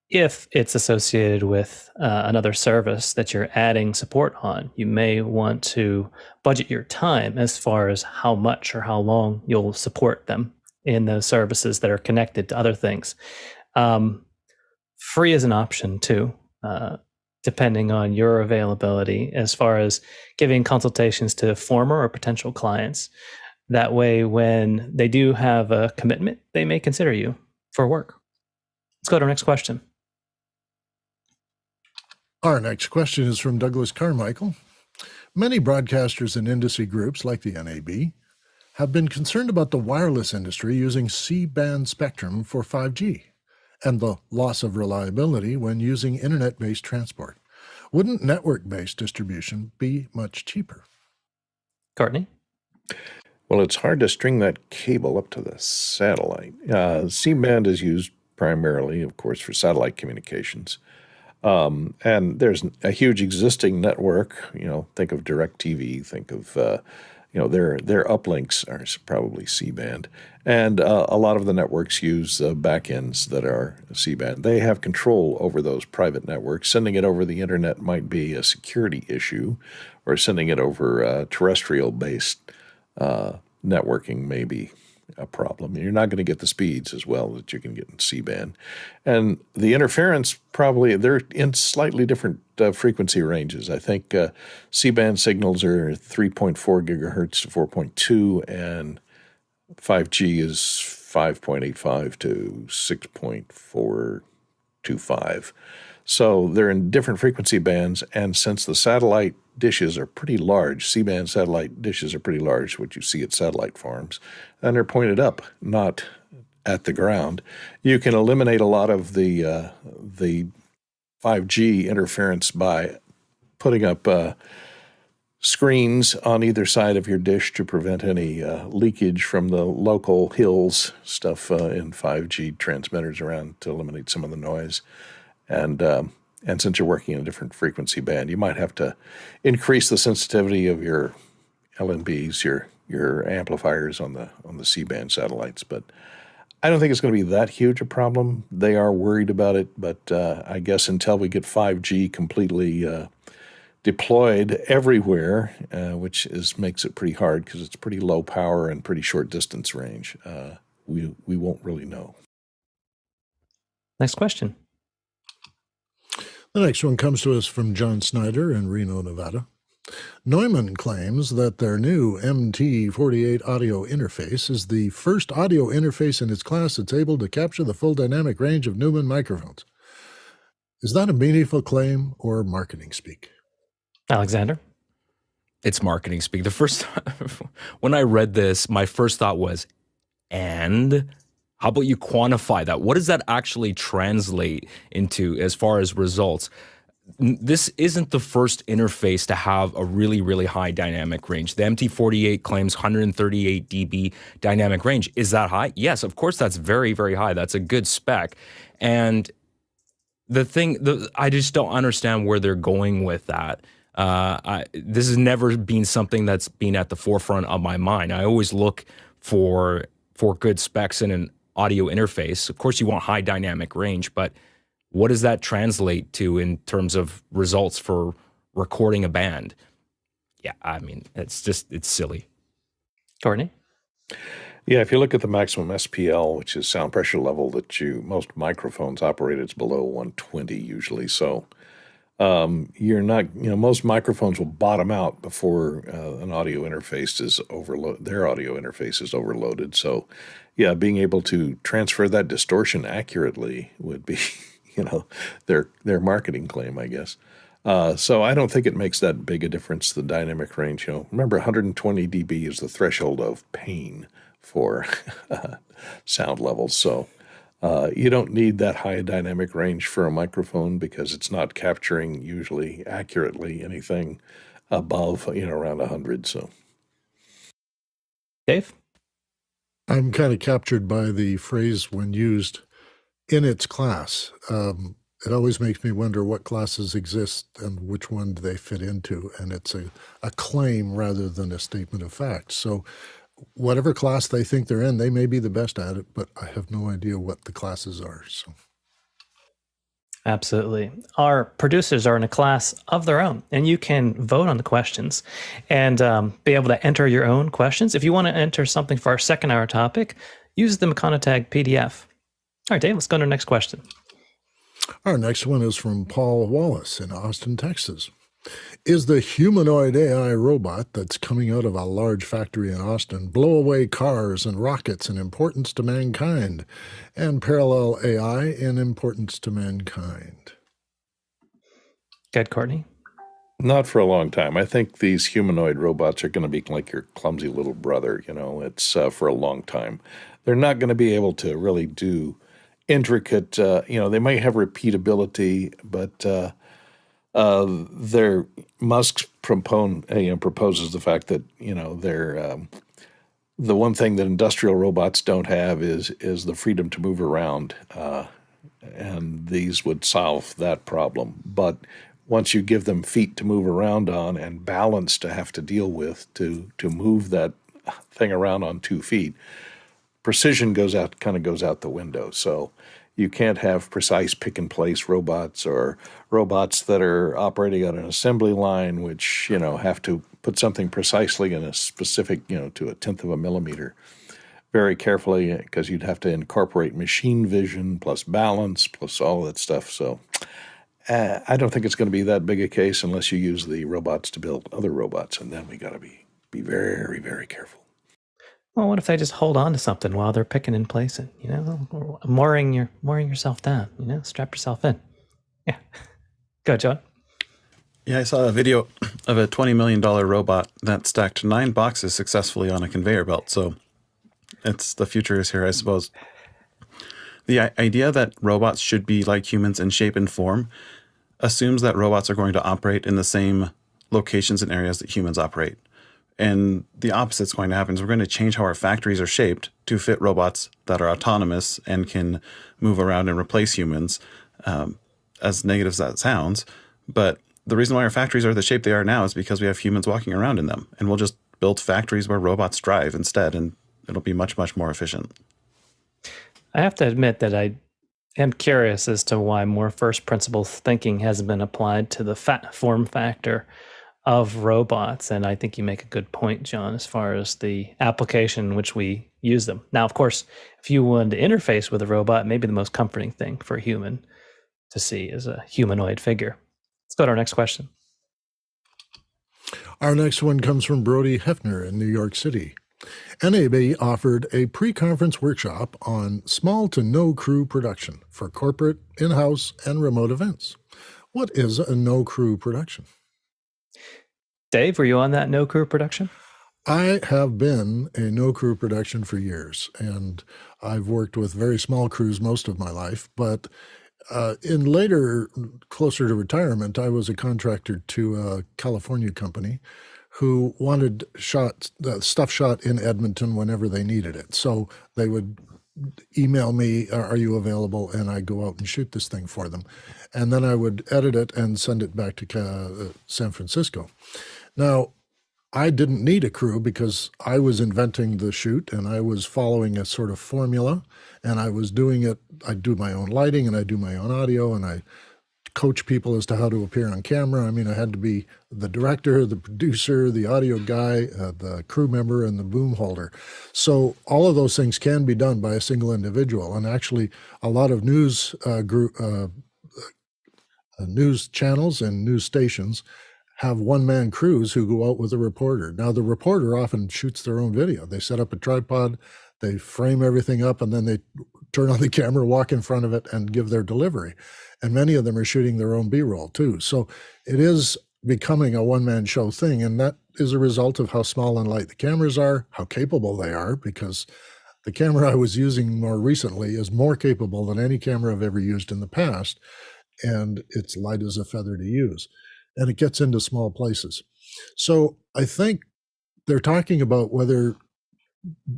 if it's associated with another service that you're adding support on, you may want to budget your time as far as how much or how long you'll support them in those services that are connected to other things. Free is an option too, depending on your availability as far as giving consultations to former or potential clients. That way, when they do have a commitment, they may consider you for work. Let's go to our next question. Our next question is from Douglas Carmichael. Many broadcasters and industry groups like the NAB have been concerned about the wireless industry using C-band spectrum for 5G and the loss of reliability when using internet-based transport. Wouldn't network-based distribution be much cheaper? Courtney? Well, it's hard to string that cable up to the satellite. C-band is used primarily, of course, for satellite communications. And there's a huge existing network, think of DirecTV, think of, their uplinks are probably C-band. And a lot of the networks use backends that are C-band. They have control over those private networks. Sending it over the internet might be a security issue, or sending it over terrestrial-based networking may be a problem. You're not going to get the speeds as well that you can get in C-band. And the interference, probably, they're in slightly different frequency ranges. I think C-band signals are 3.4 gigahertz to 4.2, and 5G is 5.85 to 6.425. So they're in different frequency bands, and since the satellite dishes are pretty large, C-band satellite dishes are pretty large, what you see at satellite farms, and they're pointed up, not at the ground, you can eliminate a lot of the 5G interference by putting up screens on either side of your dish to prevent any leakage from the local hills stuff in 5G transmitters around to eliminate some of the noise. And since you're working in a different frequency band, you might have to increase the sensitivity of your LNBs, your amplifiers on the C-band satellites. But I don't think it's going to be that huge a problem. They are worried about it, but I guess until we get 5G completely deployed everywhere, which makes it pretty hard because it's pretty low power and pretty short distance range, we won't really know. Next question. The next one comes to us from John Snyder in Reno, Nevada. Neumann claims that their new MT48 audio interface is the first audio interface in its class that's able to capture the full dynamic range of Neumann microphones. Is that a meaningful claim or marketing speak? Alexander? It's marketing speak. When I read this, my first thought was, and how about you quantify that? What does that actually translate into as far as results? This isn't the first interface to have a really, really high dynamic range. The MT48 claims 138 dB dynamic range. Is that high? Yes, of course, that's very, very high. That's a good spec. And I just don't understand where they're going with that. This has never been something that's been at the forefront of my mind. I always look for good specs in an audio interface. Of course, you want high dynamic range, but what does that translate to in terms of results for recording a band? Yeah, I mean, it's silly. Courtney? Yeah, if you look at the maximum SPL, which is sound pressure level that most microphones operate, it's below 120 usually. So you're not, most microphones will bottom out before an audio interface is overloaded. Their audio interface is overloaded. So, yeah, being able to transfer that distortion accurately would be, their marketing claim, I guess. So I don't think it makes that big a difference, the dynamic range. Remember 120 dB is the threshold of pain for sound levels. So you don't need that high dynamic range for a microphone because it's not capturing usually accurately anything above, around 100. So, Dave? I'm kind of captured by the phrase when used in its class. It always makes me wonder what classes exist and which one do they fit into. And it's a claim rather than a statement of fact. So whatever class they think they're in, they may be the best at it, but I have no idea what the classes are. So. Absolutely. Our producers are in a class of their own, and you can vote on the questions and be able to enter your own questions. If you want to enter something for our second hour topic, use the Makana tag PDF. All right, Dave, let's go to our next question. Our next one is from Paul Wallace in Austin, Texas. Is the humanoid AI robot that's coming out of a large factory in Austin blow away cars and rockets in importance to mankind, and parallel AI in importance to mankind? Good, Courtney. Not for a long time. I think these humanoid robots are going to be like your clumsy little brother. It's for a long time. They're not going to be able to really do intricate, they may have repeatability, but Musk proposes the fact that they're the one thing that industrial robots don't have is the freedom to move around, and these would solve that problem. But once you give them feet to move around on and balance to have to deal with to move that thing around on 2 feet, precision goes out the window. So you can't have precise pick-and-place robots or robots that are operating on an assembly line, which, have to put something precisely in a specific, to 1/10 of a millimeter very carefully, because you'd have to incorporate machine vision plus balance plus all that stuff. So I don't think it's going to be that big a case unless you use the robots to build other robots, and then we got to be very, very careful. Well, what if they just hold on to something while they're picking and placing? Mooring yourself down. Strap yourself in. Yeah. Go ahead, John. Yeah, I saw a video of a $20 million robot that stacked 9 boxes successfully on a conveyor belt. So the future is here, I suppose. The idea that robots should be like humans in shape and form assumes that robots are going to operate in the same locations and areas that humans operate. And the opposite's going to happen is we're going to change how our factories are shaped to fit robots that are autonomous and can move around and replace humans, as negative as that sounds. But the reason why our factories are the shape they are now is because we have humans walking around in them. And we'll just build factories where robots drive instead, and it'll be much, much more efficient. I have to admit that I am curious as to why more first principles thinking hasn't been applied to the form factor of robots. And I think you make a good point, John, as far as the application in which we use them. Now, of course, if you wanted to interface with a robot, maybe the most comforting thing for a human to see is a humanoid figure. Let's go to our next question. Our next one comes from Brody Hefner in New York City. NAB offered a pre-conference workshop on small to no crew production for corporate, in-house, and remote events. What is a no crew production? Dave, were you on that no crew production? I have been a no crew production for years, and I've worked with very small crews most of my life. But in later, closer to retirement, I was a contractor to a California company who wanted stuff shot in Edmonton whenever they needed it. So they would email me, are you available? And I'd go out and shoot this thing for them. And then I would edit it and send it back to San Francisco. Now, I didn't need a crew because I was inventing the shoot and I was following a sort of formula, and I was doing it. I do my own lighting and I do my own audio, and I coach people as to how to appear on camera. I mean, I had to be the director, the producer, the audio guy, the crew member, and the boom holder. So all of those things can be done by a single individual. And actually, a lot of news channels and news stations have one-man crews who go out with a reporter. Now, the reporter often shoots their own video. They set up a tripod, they frame everything up, and then they turn on the camera, walk in front of it, and give their delivery. And many of them are shooting their own B-roll too. So it is becoming a one-man show thing, and that is a result of how small and light the cameras are, how capable they are, because the camera I was using more recently is more capable than any camera I've ever used in the past, and it's light as a feather to use, and it gets into small places. So I think they're talking about whether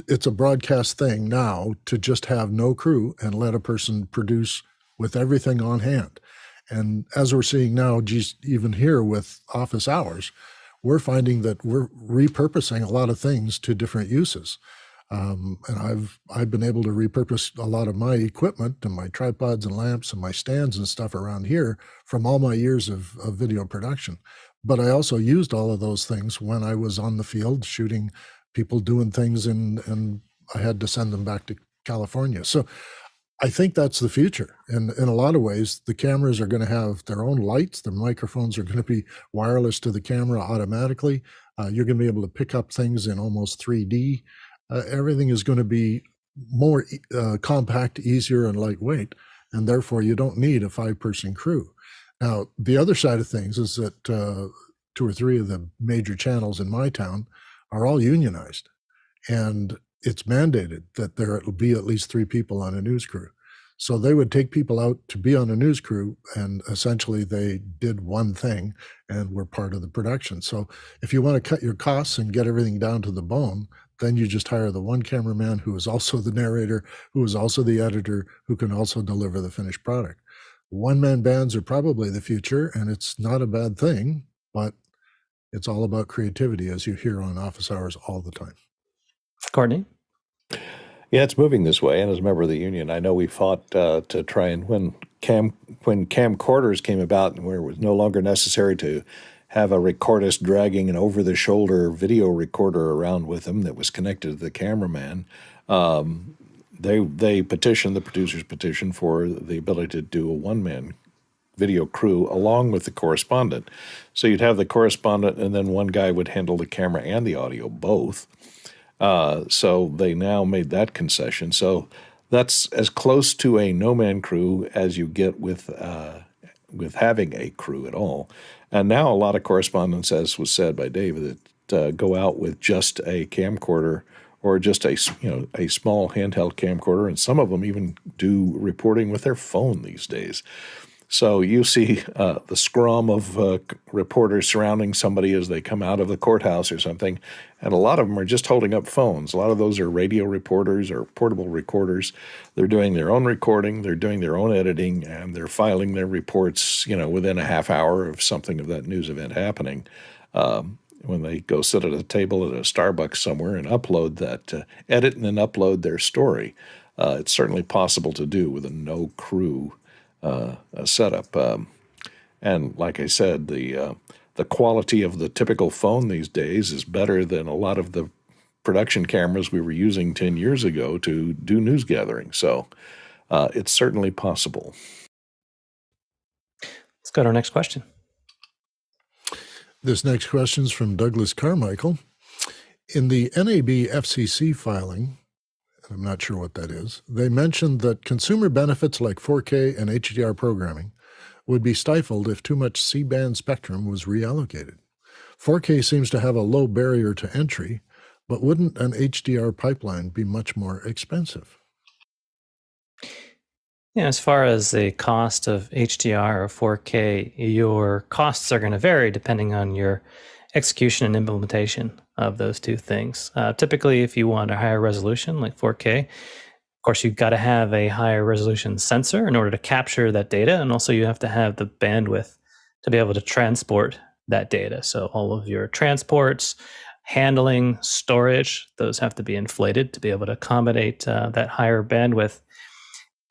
it's a broadcast thing now to just have no crew and let a person produce with everything on hand. And as we're seeing now, just even here with office hours, we're finding that we're repurposing a lot of things to different uses. And I've been able to repurpose a lot of my equipment and my tripods and lamps and my stands and stuff around here from all my years of video production. But I also used all of those things when I was on the field shooting people doing things, and I had to send them back to California. So I think that's the future. And in a lot of ways, the cameras are going to have their own lights. The microphones are going to be wireless to the camera automatically. You're going to be able to pick up things in almost 3D. Everything is going to be more compact, easier, and lightweight. And therefore, you don't need a 5-person crew. Now, the other side of things is that 2 or 3 of the major channels in my town are all unionized. And it's mandated that there will be at least 3 people on a news crew. So they would take people out to be on a news crew, and essentially they did one thing and were part of the production. So if you want to cut your costs and get everything down to the bone, then you just hire the one cameraman who is also the narrator, who is also the editor, who can also deliver the finished product. One-man bands are probably the future, and it's not a bad thing, but it's all about creativity, as you hear on Office Hours all the time. Courtney? Yeah, it's moving this way. And as a member of the union, I know we fought to try and when camcorders came about and where it was no longer necessary to have a recordist dragging an over-the-shoulder video recorder around with them that was connected to the cameraman, they petitioned, the producers petitioned for the ability to do a one-man video crew along with the correspondent. So you'd have the correspondent, and then one guy would handle the camera and the audio both. So they now made that concession. So that's as close to a no-man crew as you get with having a crew at all. And now a lot of correspondents, as was said by David, that go out with just a camcorder or just a small handheld camcorder, and some of them even do reporting with their phone these days. So you see the scrum of reporters surrounding somebody as they come out of the courthouse or something, and a lot of them are just holding up phones. A lot of those are radio reporters or portable recorders. They're doing their own recording, they're doing their own editing, and they're filing their reports, within a half hour of something of that news event happening. When they go sit at a table at a Starbucks somewhere and upload that, edit and then upload their story. It's certainly possible to do with a no crew setup. And like I said, the quality of the typical phone these days is better than a lot of the production cameras we were using 10 years ago to do news gathering. So it's certainly possible. Let's go to our next question. This next question is from Douglas Carmichael. In the NAB FCC filing, I'm not sure what that is, they mentioned that consumer benefits like 4K and HDR programming would be stifled if too much C-band spectrum was reallocated. 4K seems to have a low barrier to entry, but wouldn't an HDR pipeline be much more expensive? Yeah, as far as the cost of HDR or 4K, your costs are going to vary depending on your execution and implementation of those two things. Typically, if you want a higher resolution like 4K, of course, you've got to have a higher resolution sensor in order to capture that data. And also you have to have the bandwidth to be able to transport that data. So all of your transports, handling, storage, those have to be inflated to be able to accommodate that higher bandwidth.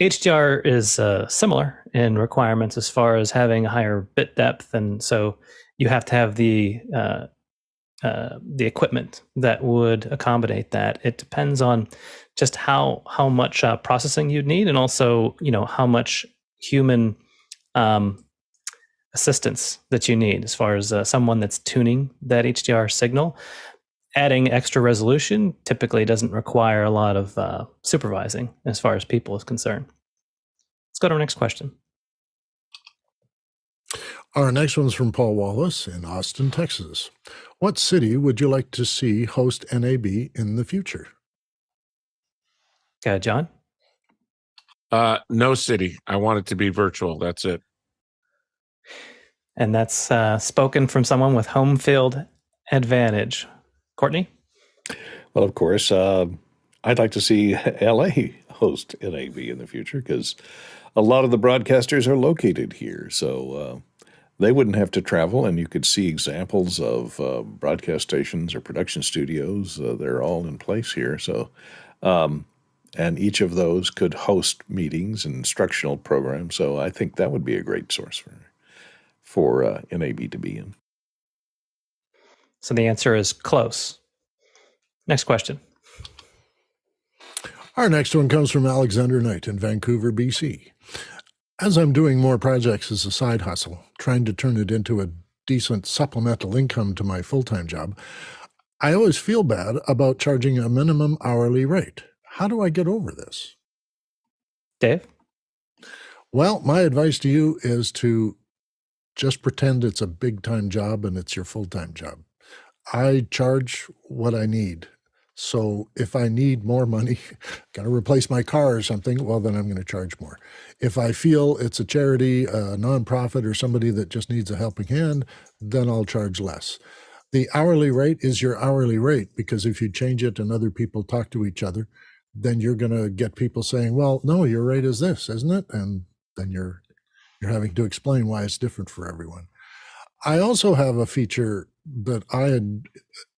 HDR is similar in requirements as far as having a higher bit depth. And so you have to have the equipment that would accommodate that. It depends on just how much processing you'd need, and also how much human assistance that you need as far as someone that's tuning that HDR signal. adding extra resolution typically doesn't require a lot of supervising as far as people is concerned. Let's go to our next question. Our next one's from Paul Wallace in Austin, Texas. What city would you like to see host NAB in the future? Okay, John? No city. I want it to be virtual. That's it. And that's spoken from someone with home field advantage. Courtney? Well, of course, I'd like to see LA host NAB in the future because a lot of the broadcasters are located here. So they wouldn't have to travel, and you could see examples of broadcast stations or production studios. They're all in place here. So, and each of those could host meetings and instructional programs. So I think that would be a great source for NAB to be in. So the answer is close. Next question. Our next one comes from Alexander Knight in Vancouver, BC. As I'm doing more projects as a side hustle, trying to turn it into a decent supplemental income to my full-time job, I always feel bad about charging a minimum hourly rate. How do I get over this? Dave? Well, my advice to you is to just pretend it's a big-time job and it's your full-time job. I charge what I need. So if I need more money, got to replace my car or something, well, then I'm going to charge more. If I feel it's a charity, a nonprofit, or somebody that just needs a helping hand, then I'll charge less. The hourly rate is your hourly rate, because if you change it and other people talk to each other, then you're going to get people saying, well, no, your rate is this, isn't it? And then you're having to explain why it's different for everyone. I also have a feature that I had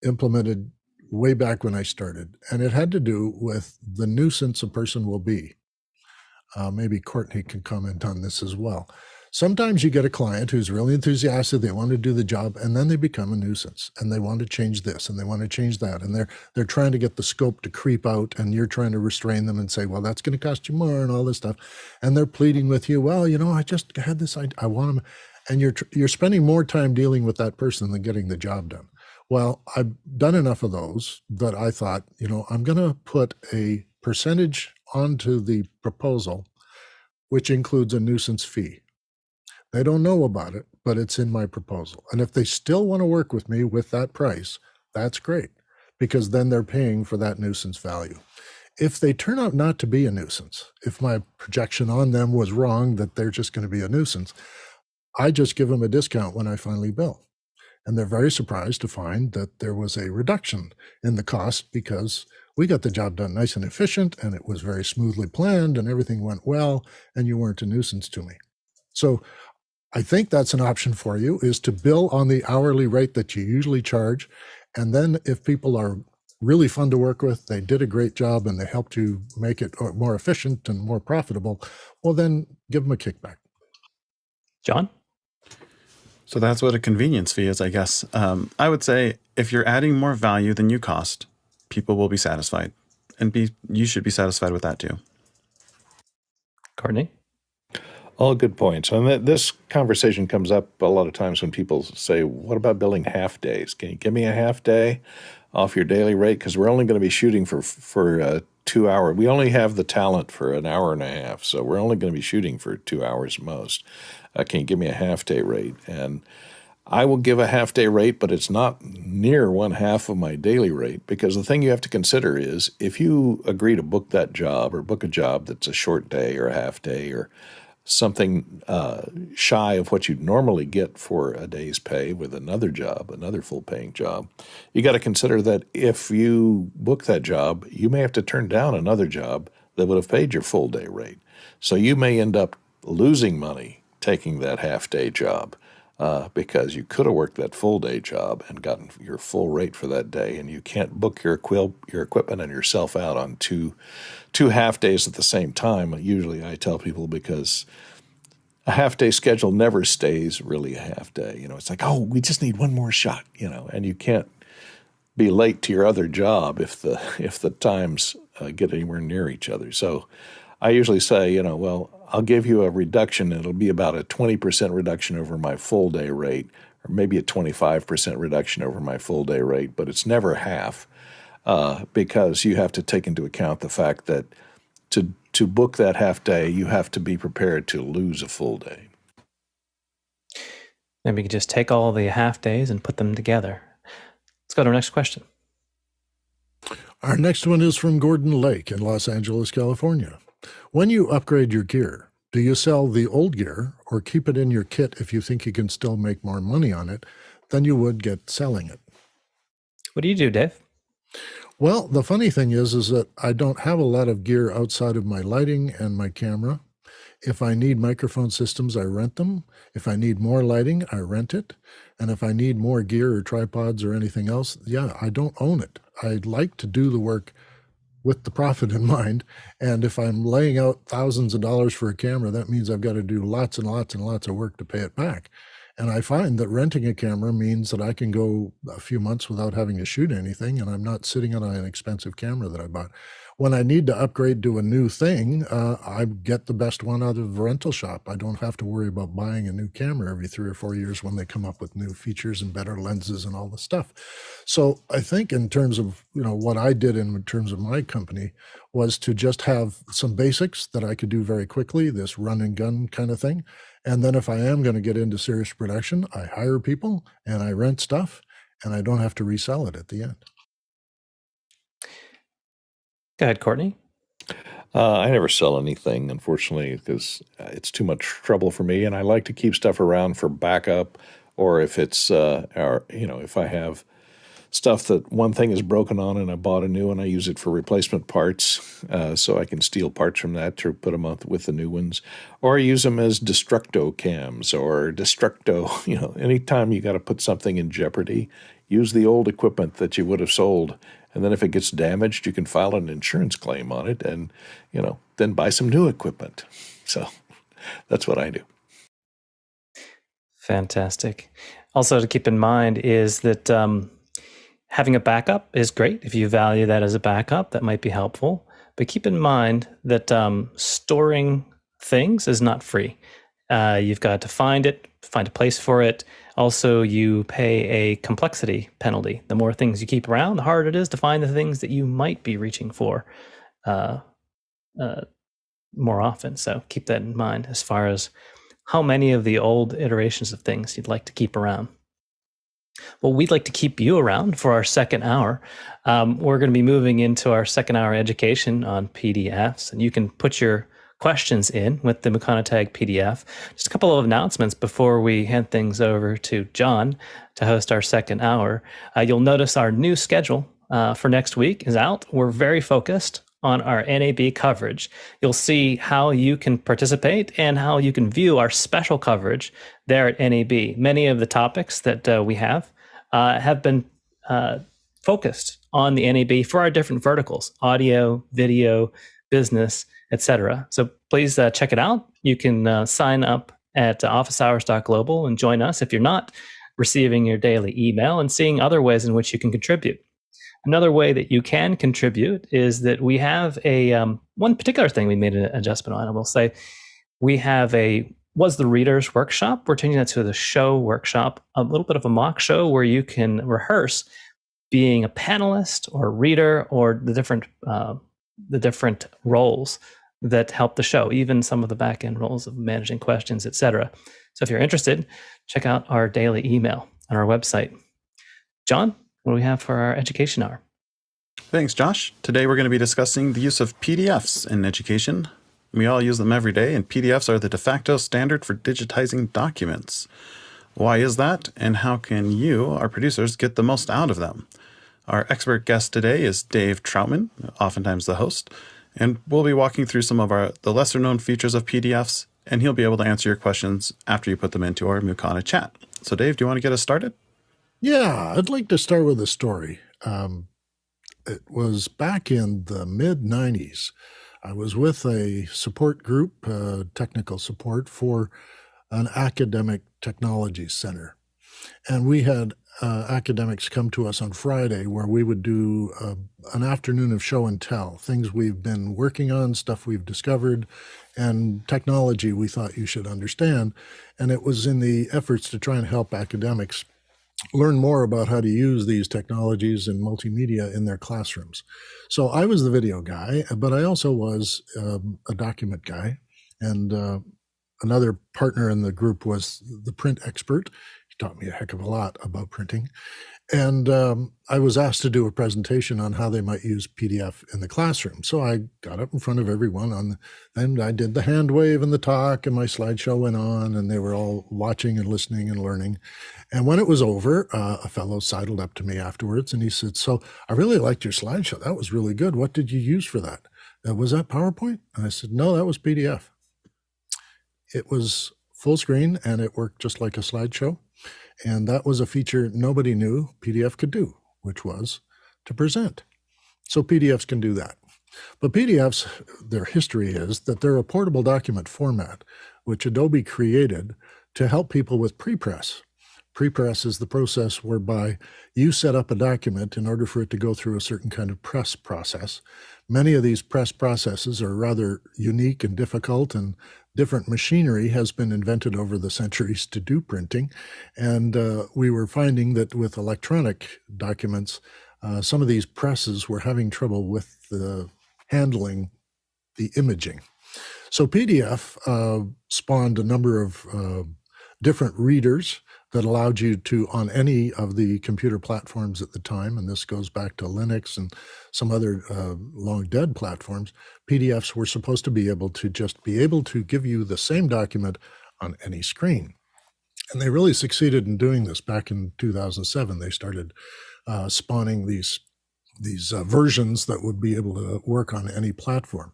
implemented way back when I started, and it had to do with the nuisance a person will be. Maybe Courtney can comment on this as well. Sometimes you get a client who's really enthusiastic, they want to do the job, and then they become a nuisance, and they want to change this, and they want to change that, and they're trying to get the scope to creep out, and you're trying to restrain them and say, well, that's going to cost you more, and all this stuff. And they're pleading with you, well, I just had this idea, I want them, and you're spending more time dealing with that person than getting the job done. Well, I've done enough of those that I thought, I'm going to put a percentage onto the proposal, which includes a nuisance fee. They don't know about it, but it's in my proposal. And if they still want to work with me with that price, that's great, because then they're paying for that nuisance value. If they turn out not to be a nuisance, if my projection on them was wrong, that they're just going to be a nuisance, I just give them a discount when I finally bill. And they're very surprised to find that there was a reduction in the cost because we got the job done nice and efficient, and it was very smoothly planned, and everything went well, and you weren't a nuisance to me. So I think that's an option for you, is to bill on the hourly rate that you usually charge. And then if people are really fun to work with, they did a great job, and they helped you make it more efficient and more profitable, well, then give them a kickback. John? So that's what a convenience fee is, I guess. I would say if you're adding more value than you cost, people will be satisfied. And you should be satisfied with that too. Courtney? All good points. And this conversation comes up a lot of times when people say, what about billing half days? Can you give me a half day off your daily rate? Because we're only going to be shooting for 2 hours. We only have the talent for an hour and a half, so we're only going to be shooting for 2 hours most. Can you give me a half-day rate? And I will give a half-day rate, but it's not near 1/2 of my daily rate, because the thing you have to consider is if you agree to book that job or book a job that's a short day or a half day or something shy of what you'd normally get for a day's pay with another job, another full-paying job, you got to consider that if you book that job, you may have to turn down another job that would have paid your full-day rate. So you may end up losing money taking that half-day job because you could have worked that full-day job and gotten your full rate for that day, and you can't book your equipment and yourself out on two half-days at the same time. Usually I tell people, because a half-day schedule never stays really a half-day. It's like, oh, we just need one more shot, and you can't be late to your other job if the times get anywhere near each other. So I usually say, well, I'll give you a reduction. It'll be about a 20% reduction over my full day rate or maybe a 25% reduction over my full day rate, but it's never half, because you have to take into account the fact that to book that half day, you have to be prepared to lose a full day. Maybe we could just take all the half days and put them together. Let's go to our next question. Our next one is from Gordon Lake in Los Angeles, California. When you upgrade your gear, do you sell the old gear or keep it in your kit if you think you can still make more money on it than you would get selling it? What do you do, Dave? Well, the funny thing is that I don't have a lot of gear outside of my lighting and my camera. If I need microphone systems, I rent them. If I need more lighting, I rent it. And if I need more gear or tripods or anything else, yeah, I don't own it. I'd like to do the work with the profit in mind. And if I'm laying out thousands of dollars for a camera, that means I've got to do lots and lots and lots of work to pay it back. And I find that renting a camera means that I can go a few months without having to shoot anything, and I'm not sitting on an expensive camera that I bought. When I need to upgrade to a new thing, I get the best one out of the rental shop. I don't have to worry about buying a new camera every 3 or 4 years when they come up with new features and better lenses and all the stuff. So I think in terms of, what I did in terms of my company was to just have some basics that I could do very quickly, this run and gun kind of thing. And then if I am going to get into serious production, I hire people and I rent stuff, and I don't have to resell it at the end. Go ahead, Courtney. I never sell anything, unfortunately, because it's too much trouble for me, and I like to keep stuff around for backup, or if it's, if I have stuff that one thing is broken on and I bought a new one, I use it for replacement parts, so I can steal parts from that to put them up with the new ones, or use them as destructo cams or destructo. Anytime you got to put something in jeopardy, use the old equipment that you would have sold. And then if it gets damaged, you can file an insurance claim on it and, then buy some new equipment. So that's what I do. Fantastic. Also to keep in mind is that having a backup is great. If you value that as a backup, that might be helpful. But keep in mind that storing things is not free. You've got to find a place for it. Also, you pay a complexity penalty. The more things you keep around, the harder it is to find the things that you might be reaching for more often. So keep that in mind as far as how many of the old iterations of things you'd like to keep around. Well, we'd like to keep you around for our second hour. We're going to be moving into our second hour education on PDFs, and you can put your questions in with the Mucana Tag PDF. Just a couple of announcements before we hand things over to John to host our second hour. You'll notice our new schedule for next week is out. We're very focused on our NAB coverage. You'll see how you can participate and how you can view our special coverage there at NAB. Many of the topics that we have been focused on the NAB for our different verticals: audio, video, business, etc. So please check it out. You can sign up at officehours.global and join us if you're not receiving your daily email and seeing other ways in which you can contribute. Another way that you can contribute is that we have a one particular thing we made an adjustment on. I will say we have was the Readers Workshop. We're changing that to the Show Workshop, a little bit of a mock show where you can rehearse being a panelist or a reader or the different roles that help the show, even some of the back-end roles of managing questions, etc. So if you're interested, check out our daily email on our website. John, what do we have for our education hour? Thanks, Josh. Today we're going to be discussing the use of PDFs in education. We all use them every day, and PDFs are the de facto standard for digitizing documents. Why is that, and how can you, our producers, get the most out of them? Our expert guest today is Dave Troutman, oftentimes the host, and we'll be walking through some of the lesser-known features of PDFs, and he'll be able to answer your questions after you put them into our Mucana chat. So, Dave, do you want to get us started? Yeah, I'd like to start with a story. It was back in the mid-90s. I was with a support group, technical support for an academic technology center. And we had academics come to us on Friday where we would do an afternoon of show and tell, things we've been working on, stuff we've discovered, and technology we thought you should understand. And it was in the efforts to try and help academics learn more about how to use these technologies and multimedia in their classrooms. So I was the video guy, but I also was a document guy. And another partner in the group was the print expert. He taught me a heck of a lot about printing. And I was asked to do a presentation on how they might use PDF in the classroom. So I got up in front of everyone and I did the hand wave and the talk, and my slideshow went on, and they were all watching and listening and learning. And when it was over, a fellow sidled up to me afterwards and he said, "So I really liked your slideshow. That was really good. What did you use for that? Was that PowerPoint?" And I said, "No, that was PDF." It was full screen and it worked just like a slideshow. And that was a feature nobody knew PDF could do, which was to present. So PDFs can do that. But PDFs, their history is that they're a portable document format, which Adobe created to help people with prepress. Prepress is the process whereby you set up a document in order for it to go through a certain kind of press process. Many of these press processes are rather unique and difficult, and different machinery has been invented over the centuries to do printing. And we were finding that with electronic documents, some of these presses were having trouble with handling the imaging. So PDF spawned a number of different readers that allowed you to, on any of the computer platforms at the time, and this goes back to Linux and some other long dead platforms, PDFs were supposed to be able to give you the same document on any screen. And they really succeeded in doing this. Back in 2007, they started spawning these versions that would be able to work on any platform.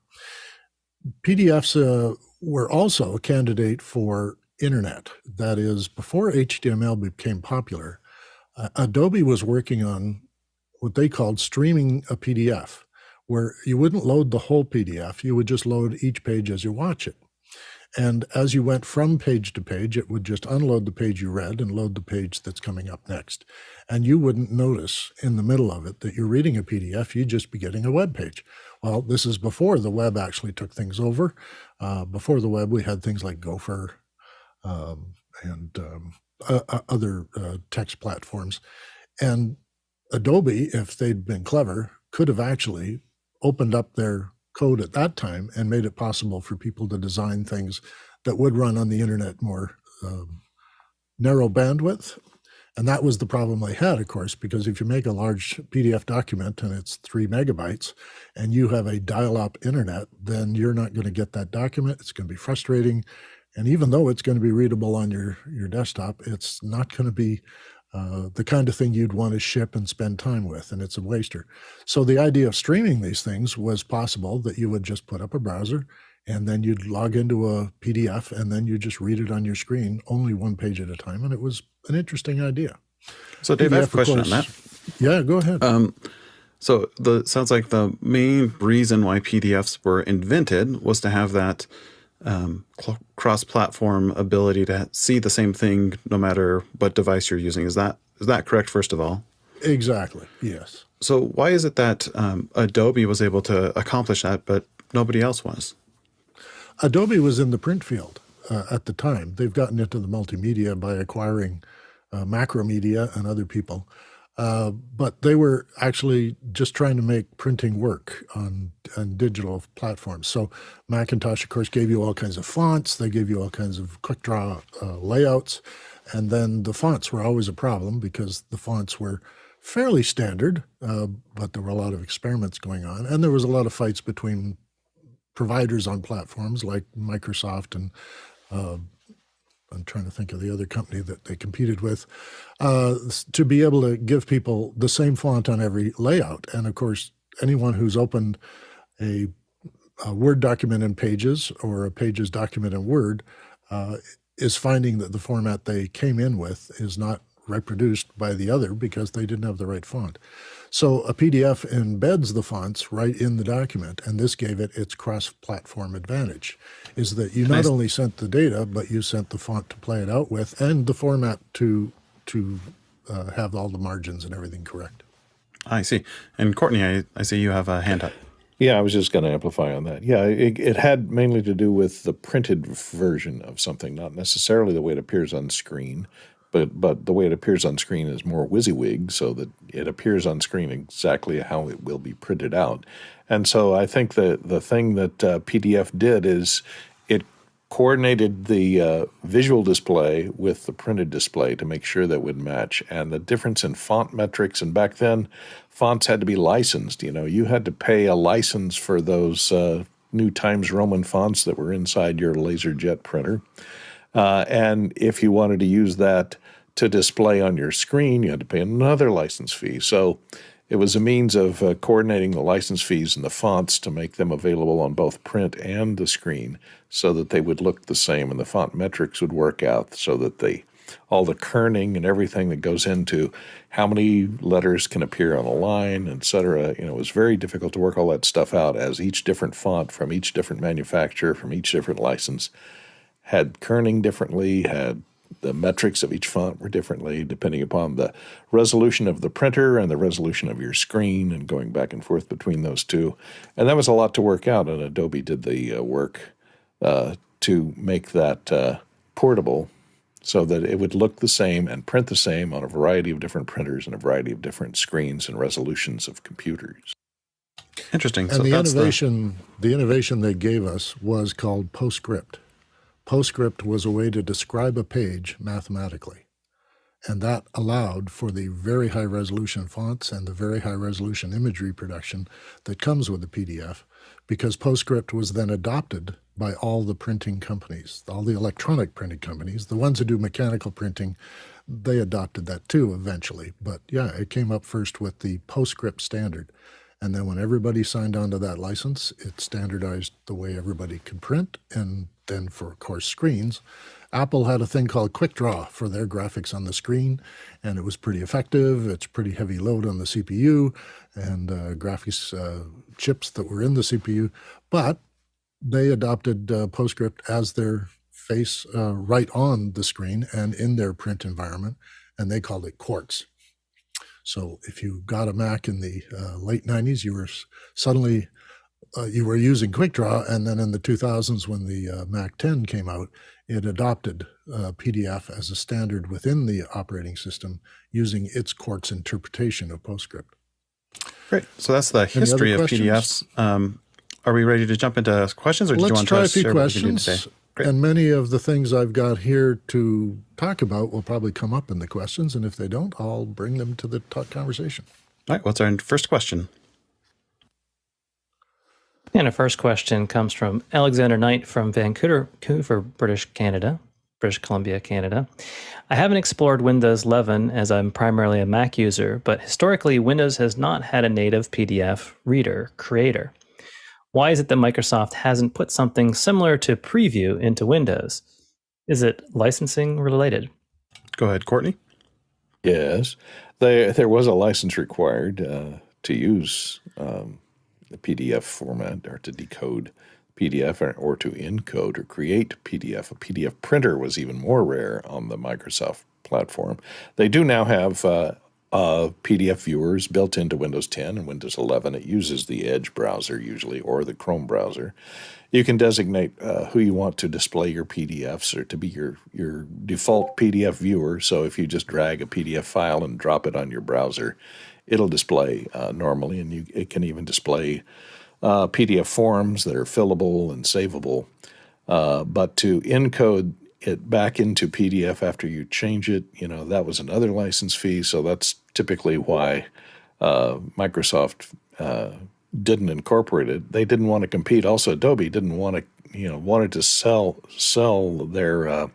PDFs were also a candidate for internet. That is, before HTML became popular, Adobe was working on what they called streaming a PDF, where you wouldn't load the whole PDF, you would just load each page as you watch it. And as you went from page to page, it would just unload the page you read and load the page that's coming up next. And you wouldn't notice in the middle of it that you're reading a PDF, you'd just be getting a web page. Well, this is before the web actually took things over. Before the web, we had things like Gopher, and other text platforms. And Adobe, if they'd been clever, could have actually opened up their code at that time and made it possible for people to design things that would run on the internet more narrow bandwidth. And that was the problem they had, of course, because if you make a large PDF document and it's 3 megabytes and you have a dial-up internet, then you're not going to get that document. It's going to be frustrating. And even though it's going to be readable on your desktop, it's not going to be the kind of thing you'd want to ship and spend time with, and it's a waster. So the idea of streaming these things was possible, that you would just put up a browser and then you'd log into a PDF and then you just read it on your screen, only one page at a time. And it was an interesting idea. So Dave, I have a question on that. Yeah, go ahead. So sounds like the main reason why PDFs were invented was to have that cross-platform ability to see the same thing no matter what device you're using. Is that correct, first of all? Exactly, yes. So why is it that Adobe was able to accomplish that, but nobody else was? Adobe was in the print field at the time. They've gotten into the multimedia by acquiring Macromedia and other people. But they were actually just trying to make printing work on digital platforms. So Macintosh, of course, gave you all kinds of fonts. They gave you all kinds of quick draw layouts. And then the fonts were always a problem because the fonts were fairly standard, but there were a lot of experiments going on. And there was a lot of fights between providers on platforms like Microsoft and I'm trying to think of the other company that they competed with, to be able to give people the same font on every layout. And of course, anyone who's opened a Word document in Pages or a Pages document in Word is finding that the format they came in with is not reproduced by the other because they didn't have the right font. So a PDF embeds the fonts right in the document, and this gave it its cross-platform advantage, is that you not only sent the data, but you sent the font to play it out with and the format to have all the margins and everything correct. I see. And Courtney, I see you have a hand up. Yeah, I was just going to amplify on that. Yeah, it had mainly to do with the printed version of something, not necessarily the way it appears on screen, but the way it appears on screen is more WYSIWYG, so that it appears on screen exactly how it will be printed out. And so I think the thing that PDF did is it coordinated the visual display with the printed display to make sure that would match. And the difference in font metrics, and back then, fonts had to be licensed. You had to pay a license for those new Times Roman fonts that were inside your LaserJet printer. And if you wanted to use that to display on your screen, you had to pay another license fee. So it was a means of coordinating the license fees and the fonts to make them available on both print and the screen so that they would look the same and the font metrics would work out so that all the kerning and everything that goes into how many letters can appear on a line, et cetera, it was very difficult to work all that stuff out, as each different font from each different manufacturer, from each different license, had kerning differently, had the metrics of each font were differently depending upon the resolution of the printer and the resolution of your screen, and going back and forth between those two. And that was a lot to work out, and Adobe did the work to make that portable so that it would look the same and print the same on a variety of different printers and a variety of different screens and resolutions of computers. Interesting. And So the that's innovation they gave us was called PostScript. PostScript was a way to describe a page mathematically, and that allowed for the very high resolution fonts and the very high resolution imagery production that comes with the PDF, because PostScript was then adopted by all the printing companies, all the electronic printing companies. The ones who do mechanical printing, they adopted that too eventually. But yeah, it came up first with the PostScript standard. And then when everybody signed on to that license, it standardized the way everybody could print. And then for, of course, screens, Apple had a thing called Quick Draw for their graphics on the screen, and it was pretty effective. It's pretty heavy load on the CPU and graphics chips that were in the CPU. But they adopted PostScript as their face right on the screen and in their print environment, and they called it Quartz. So if you got a Mac in the late 90s, you were suddenly you were using QuickDraw, and then in the 2000s when the Mac 10 came out, it adopted PDF as a standard within the operating system using its Quartz interpretation of PostScript. great. So that's the history of questions? PDFs. Are we ready to jump into questions, or did you Let's want try to a few share what you did questions. today? Great. And many of the things I've got here to talk about will probably come up in the questions, and if they don't, I'll bring them to the conversation. All right. What's our first question? And our first question comes from Alexander Knight from Vancouver, British Columbia, Canada. I haven't explored Windows 11 as I'm primarily a Mac user, but historically Windows has not had a native PDF reader creator. Why is it that Microsoft hasn't put something similar to Preview into Windows? Is it licensing related? Go ahead, Courtney. Yes, there was a license required to use the PDF format, or to decode PDF, or to encode or create PDF. A PDF printer was even more rare on the Microsoft platform. They do now have PDF viewers built into Windows 10 and Windows 11. It uses the Edge browser usually, or the Chrome browser. You can designate who you want to display your PDFs, or to be your default PDF viewer. So if you just drag a PDF file and drop it on your browser, it'll display normally, and it can even display PDF forms that are fillable and savable. But to encode it back into PDF after you change it, that was another license fee. So that's typically why Microsoft didn't incorporate it. They didn't want to compete. Also, Adobe didn't want to, wanted to sell their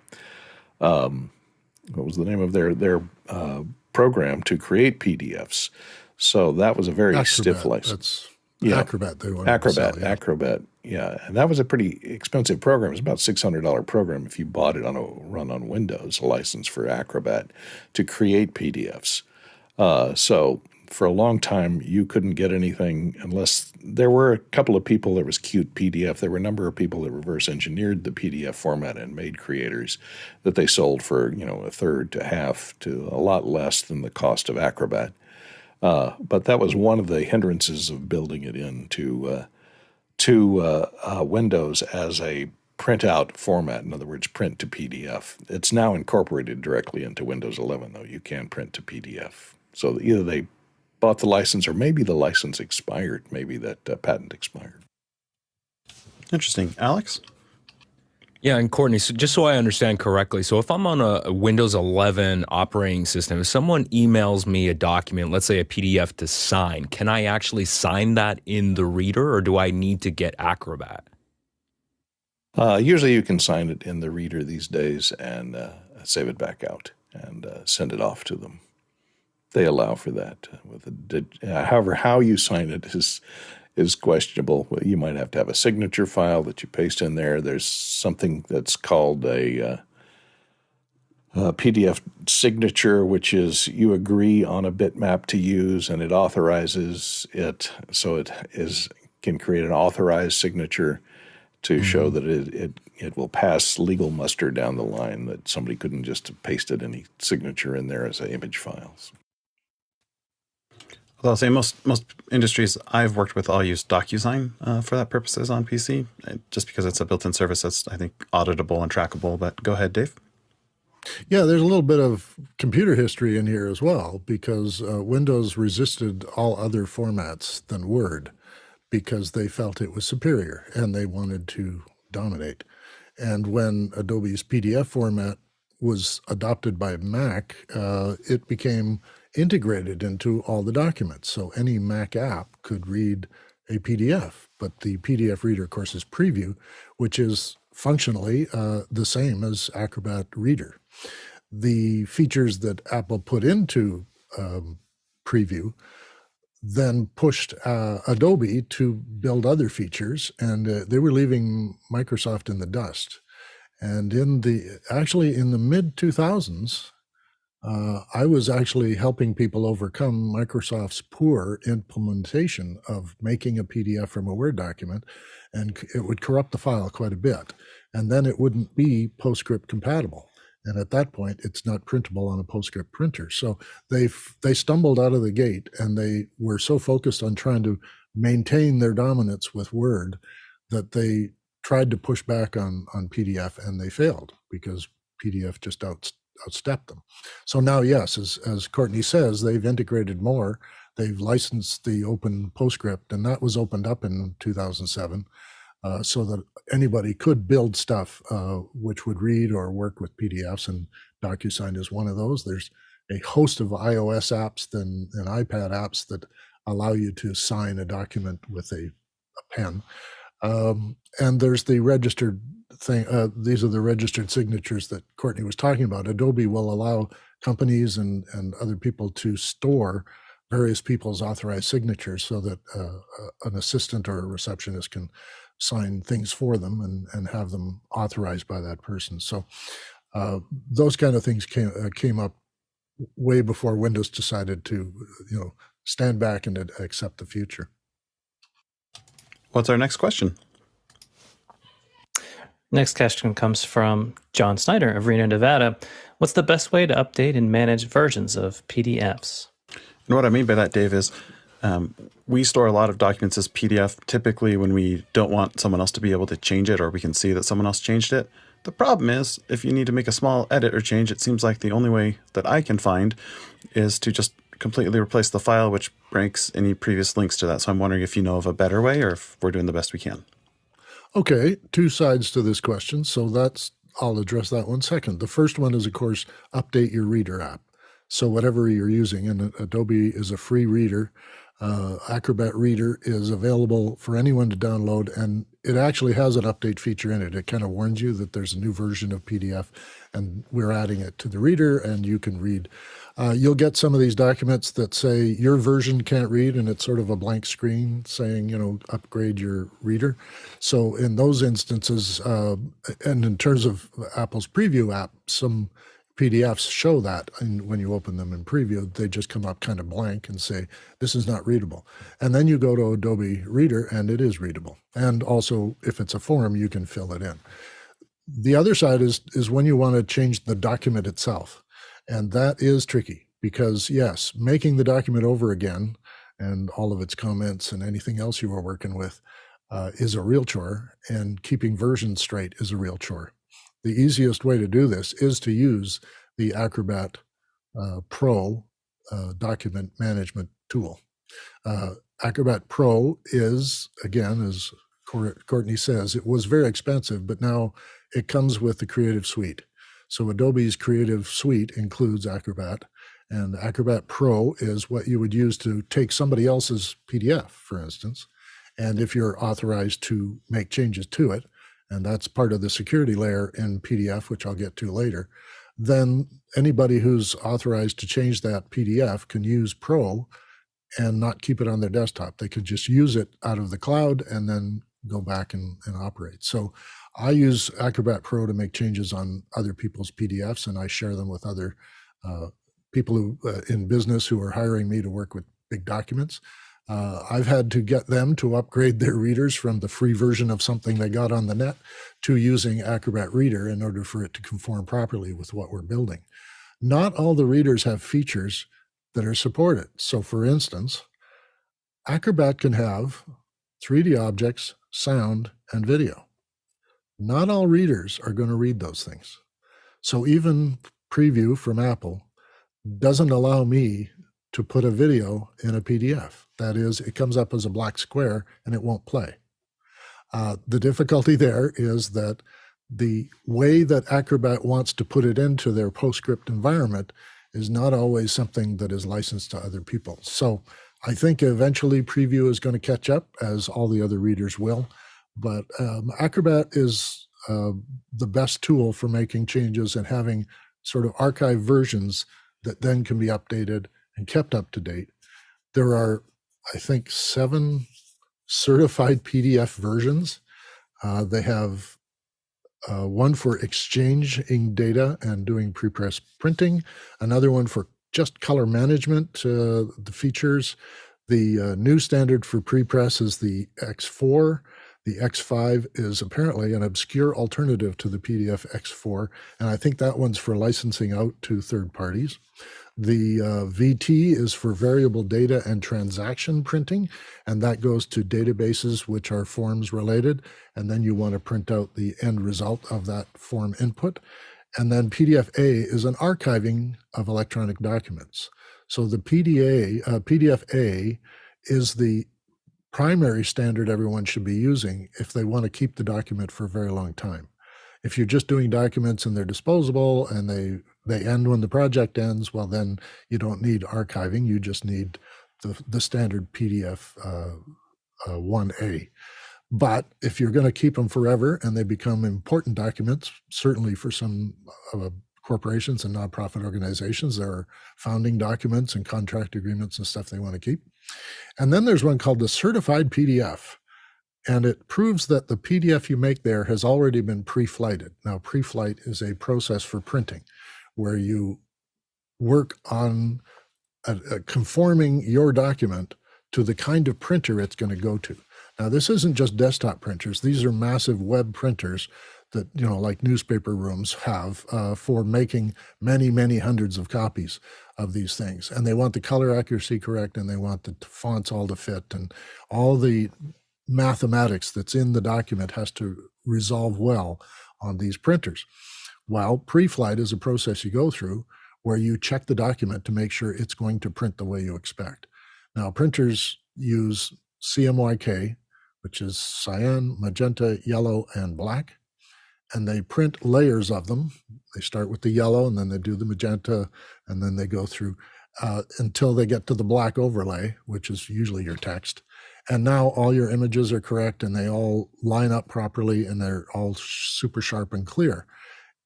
what was the name of their program to create PDFs. So that was a very stiff license. Acrobat. They wanted to sell, yeah. Acrobat. Yeah, and that was a pretty expensive program. It was about $600 program if you bought it run on Windows, a license for Acrobat to create PDFs. So for a long time, you couldn't get anything unless there were a couple of people that was Qt PDF. There were a number of people that reverse engineered the PDF format and made creators that they sold for, a third to half to a lot less than the cost of Acrobat. But that was one of the hindrances of building it into Windows as a printout format. In other words, print to PDF. It's now incorporated directly into Windows 11, though. You can print to PDF. So either they bought the license or maybe the license expired. Maybe that patent expired. Interesting. Alex? Yeah, and Courtney, so just so I understand correctly, so if I'm on a Windows 11 operating system, if someone emails me a document, let's say a PDF to sign, can I actually sign that in the reader, or do I need to get Acrobat? Usually you can sign it in the reader these days and save it back out and send it off to them. They allow for that. However, how you sign it is questionable. You might have to have a signature file that you paste in there. There's something that's called a PDF signature, which is you agree on a bitmap to use, and it authorizes it, so it can create an authorized signature to show that it will pass legal muster down the line, that somebody couldn't just paste any signature in there as image files. Well, I'll say most industries I've worked with all use DocuSign for that purposes on PC, just because it's a built-in service that's, I think, auditable and trackable. But go ahead, Dave. Yeah, there's a little bit of computer history in here as well, because Windows resisted all other formats than Word because they felt it was superior and they wanted to dominate. And when Adobe's PDF format was adopted by Mac, it became integrated into all the documents. So any Mac app could read a PDF, but the PDF Reader, of course, is Preview, which is functionally the same as Acrobat Reader. The features that Apple put into Preview then pushed Adobe to build other features, and they were leaving Microsoft in the dust. And in the mid 2000s, I was actually helping people overcome Microsoft's poor implementation of making a PDF from a Word document, and it would corrupt the file quite a bit. And then it wouldn't be PostScript compatible. And at that point, it's not printable on a PostScript printer. So they stumbled out of the gate, and they were so focused on trying to maintain their dominance with Word that they tried to push back on PDF, and they failed because PDF just outstepped them. So now, yes, as Courtney says, they've integrated more. They've licensed the open PostScript, and that was opened up in 2007. So that anybody could build stuff which would read or work with PDFs, and DocuSign is one of those. There's a host of iOS apps and iPad apps that allow you to sign a document with a pen. And there's the registered thing. These are the registered signatures that Courtney was talking about. Adobe will allow companies and other people to store various people's authorized signatures so that an assistant or a receptionist can sign things for them and have them authorized by that person. So those kind of things came up way before Windows decided to stand back and accept the future. What's our next question? Next question comes from John Snyder of Reno, Nevada. What's the best way to update and manage versions of PDFs? And what I mean by that, Dave, is we store a lot of documents as PDF, typically when we don't want someone else to be able to change it, or we can see that someone else changed it. The problem is, if you need to make a small edit or change, it seems like the only way that I can find is to just completely replace the file, which breaks any previous links to that. So I'm wondering if you know of a better way, or if we're doing the best we can. Okay, two sides to this question. So I'll address that one second. The first one is, of course, update your Reader app. So whatever you're using, and Adobe is a free reader. Acrobat Reader is available for anyone to download, and it actually has an update feature in it. It kind of warns you that there's a new version of PDF, and we're adding it to the reader, and you can read. You'll get some of these documents that say your version can't read, and it's sort of a blank screen saying, upgrade your reader. So in those instances, and in terms of Apple's Preview app, some PDFs show that, and when you open them in preview, they just come up kind of blank and say, this is not readable. And then you go to Adobe Reader and it is readable. And also, if it's a form, you can fill it in. The other side is when you want to change the document itself. And that is tricky because, yes, making the document over again and all of its comments and anything else you are working with is a real chore, and keeping versions straight is a real chore. The easiest way to do this is to use the Acrobat Pro document management tool. Acrobat Pro is, again, as Courtney says, it was very expensive, but now it comes with the Creative Suite. So Adobe's Creative Suite includes Acrobat, and Acrobat Pro is what you would use to take somebody else's PDF, for instance, and if you're authorized to make changes to it, and that's part of the security layer in PDF, which I'll get to later, then anybody who's authorized to change that PDF can use Pro and not keep it on their desktop. They could just use it out of the cloud and then go back and operate. So I use Acrobat Pro to make changes on other people's PDFs, and I share them with other people who in business who are hiring me to work with big documents. I've had to get them to upgrade their readers from the free version of something they got on the net to using Acrobat Reader in order for it to conform properly with what we're building. Not all the readers have features that are supported. So for instance, Acrobat can have 3D objects, sound, and video. Not all readers are going to read those things. So even Preview from Apple doesn't allow me to put a video in a PDF. That is, it comes up as a black square and it won't play. The difficulty there is that the way that Acrobat wants to put it into their PostScript environment is not always something that is licensed to other people. So I think eventually Preview is going to catch up, as all the other readers will. But Acrobat is the best tool for making changes and having sort of archive versions that then can be updated and kept up to date. There are, I think, 7 certified PDF versions. They have one for exchanging data and doing prepress printing, another one for just color management, the features. The new standard for prepress is the X4. The X5 is apparently an obscure alternative to the PDF X4, and I think that one's for licensing out to third parties. The VT is for variable data and transaction printing, and that goes to databases which are forms related, and then you want to print out the end result of that form input. And then PDF-A is an archiving of electronic documents. So the PDF-A is the primary standard everyone should be using if they want to keep the document for a very long time. If you're just doing documents and they're disposable and they end when the project ends, well, then you don't need archiving. You just need the standard PDF 1A. But if you're going to keep them forever and they become important documents, certainly for some corporations and nonprofit organizations, there are founding documents and contract agreements and stuff they want to keep. And then there's one called the certified PDF. And it proves that the PDF you make there has already been pre-flighted. Now, pre-flight is a process for printing where you work on conforming your document to the kind of printer it's going to go to. Now, this isn't just desktop printers. These are massive web printers that, you know, like newspaper rooms have for making many, many hundreds of copies of these things. And they want the color accuracy correct, and they want the fonts all to fit, and all the mathematics that's in the document has to resolve well on these printers. Well, pre-flight is a process you go through where you check the document to make sure it's going to print the way you expect. Now, printers use CMYK, which is cyan, magenta, yellow, and black, and they print layers of them. They start with the yellow, and then they do the magenta, and then they go through until they get to the black overlay, which is usually your text. And now all your images are correct, and they all line up properly, and they're all super sharp and clear.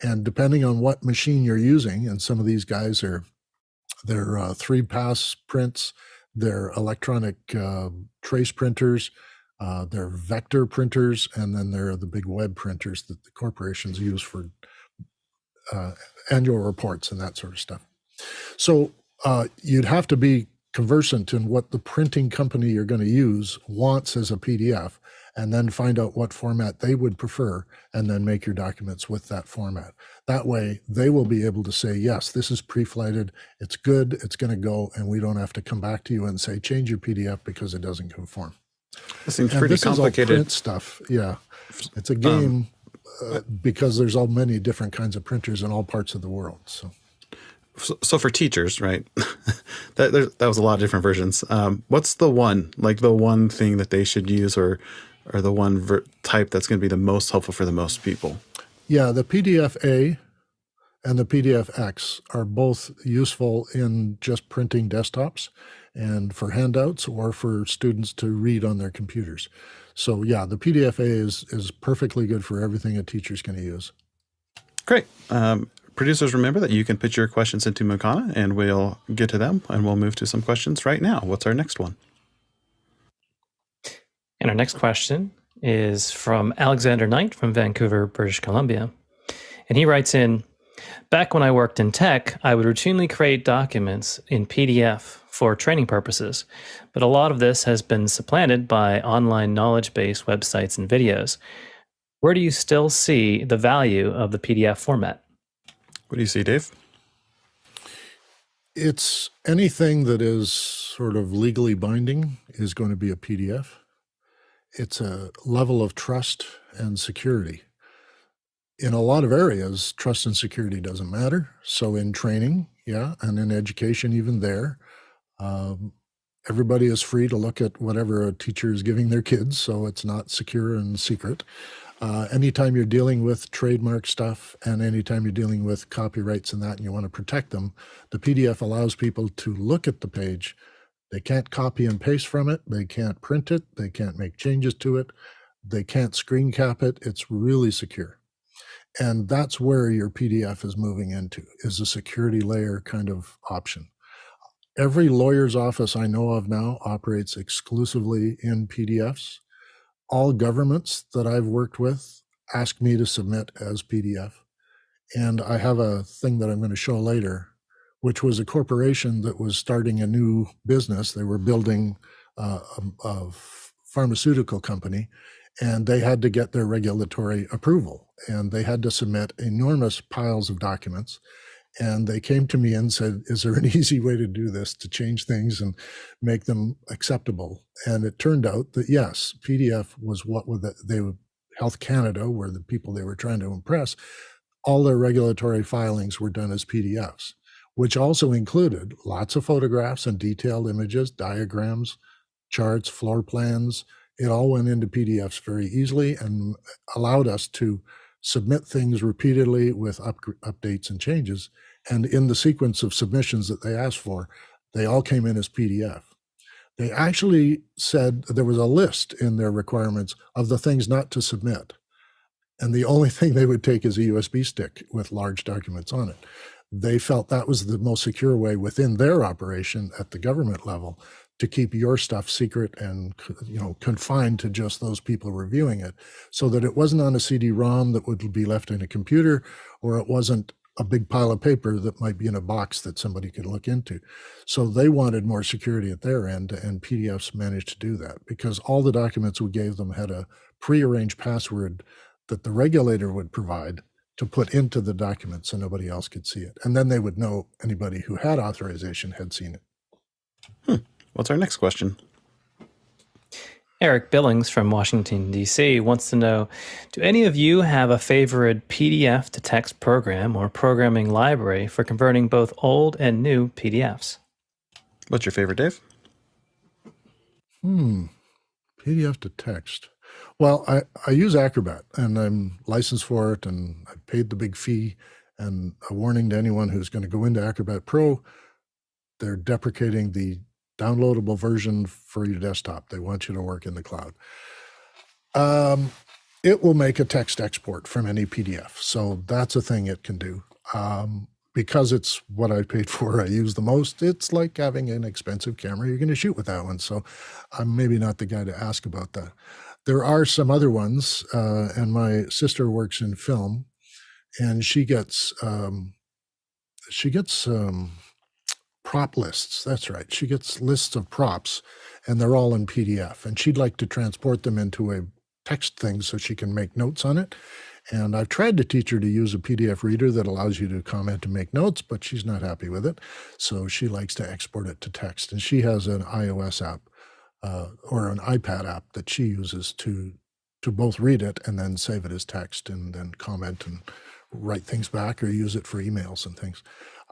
And depending on what machine you're using, and some of these guys are, they're 3-pass prints, they're electronic trace printers, they're vector printers, and then there are the big web printers that the corporations use for annual reports and that sort of stuff. So you'd have to be conversant in what the printing company you're going to use wants as a PDF, and then find out what format they would prefer, and then make your documents with that format. That way, they will be able to say, yes, this is pre-flighted, it's good, it's going to go, and we don't have to come back to you and say, change your PDF because it doesn't conform. This seems And pretty this is all complicated. print stuff. Yeah, it's a game because there's all many different kinds of printers in all parts of the world. So for teachers, right? that was a lot of different versions. What's the one thing that they should use, or the one type that's going to be the most helpful for the most people? Yeah, the PDF-A and the PDF-X are both useful in just printing desktops and for handouts, or for students to read on their computers. So yeah, the PDF-A is perfectly good for everything a teacher's going to use. Great. Producers, remember that you can put your questions into Makana, and we'll get to them, and we'll move to some questions right now. What's our next one? And our next question is from Alexander Knight from Vancouver, British Columbia. And he writes in, back when I worked in tech, I would routinely create documents in PDF for training purposes, but a lot of this has been supplanted by online knowledge base websites and videos. Where do you still see the value of the PDF format? What do you see, Dave? It's anything that is sort of legally binding is going to be a PDF. It's a level of trust and security. In a lot of areas, trust and security doesn't matter. So in training, yeah, and in education, even there, everybody is free to look at whatever a teacher is giving their kids, so it's not secure and secret. Anytime you're dealing with trademark stuff, and anytime you're dealing with copyrights and that, and you want to protect them, the PDF allows people to look at the page. They can't copy and paste from it. They can't print it. They can't make changes to it. They can't screen cap it. It's really secure. And that's where your PDF is moving into, is a security layer kind of option. Every lawyer's office I know of now operates exclusively in PDFs. All governments that I've worked with ask me to submit as PDF. And I have a thing that I'm going to show later, which was a corporation that was starting a new business. They were building a pharmaceutical company, and they had to get their regulatory approval, and they had to submit enormous piles of documents. And they came to me and said, is there an easy way to do this, to change things and make them acceptable? And it turned out that yes, PDF was what they would, Health Canada were the people they were trying to impress. All their regulatory filings were done as PDFs, which also included lots of photographs and detailed images, diagrams, charts, floor plans. It all went into PDFs very easily and allowed us to submit things repeatedly with updates and changes. And in the sequence of submissions that they asked for, they all came in as PDF. They actually said there was a list in their requirements of the things not to submit. And the only thing they would take is a USB stick with large documents on it. They felt that was the most secure way within their operation at the government level to keep your stuff secret and, you know, confined to just those people reviewing it, so that it wasn't on a CD-ROM that would be left in a computer, or it wasn't a big pile of paper that might be in a box that somebody could look into. So they wanted more security at their end, and PDFs managed to do that because all the documents we gave them had a prearranged password that the regulator would provide to put into the document so nobody else could see it. And then they would know anybody who had authorization had seen it. What's our next question? Eric Billings from Washington, D.C. wants to know, do any of you have a favorite PDF to text program or programming library for converting both old and new PDFs? What's your favorite, Dave? PDF to text. Well, I use Acrobat, and I'm licensed for it, and I paid the big fee. And a warning to anyone who's going to go into Acrobat Pro, they're deprecating the downloadable version for your desktop. They want you to work in the cloud. It will make a text export from any PDF. So that's a thing it can do. Because it's what I paid for, I use the most. It's like having an expensive camera. You're going to shoot with that one. So I'm maybe not the guy to ask about that. There are some other ones, and my sister works in film, and she gets prop lists. That's right. She gets lists of props, and they're all in PDF. And she'd like to transport them into a text thing so she can make notes on it. And I've tried to teach her to use a PDF reader that allows you to comment and make notes, but she's not happy with it. So she likes to export it to text. And she has an iOS app or an iPad app that she uses to both read it and then save it as text and then comment and write things back or use it for emails and things.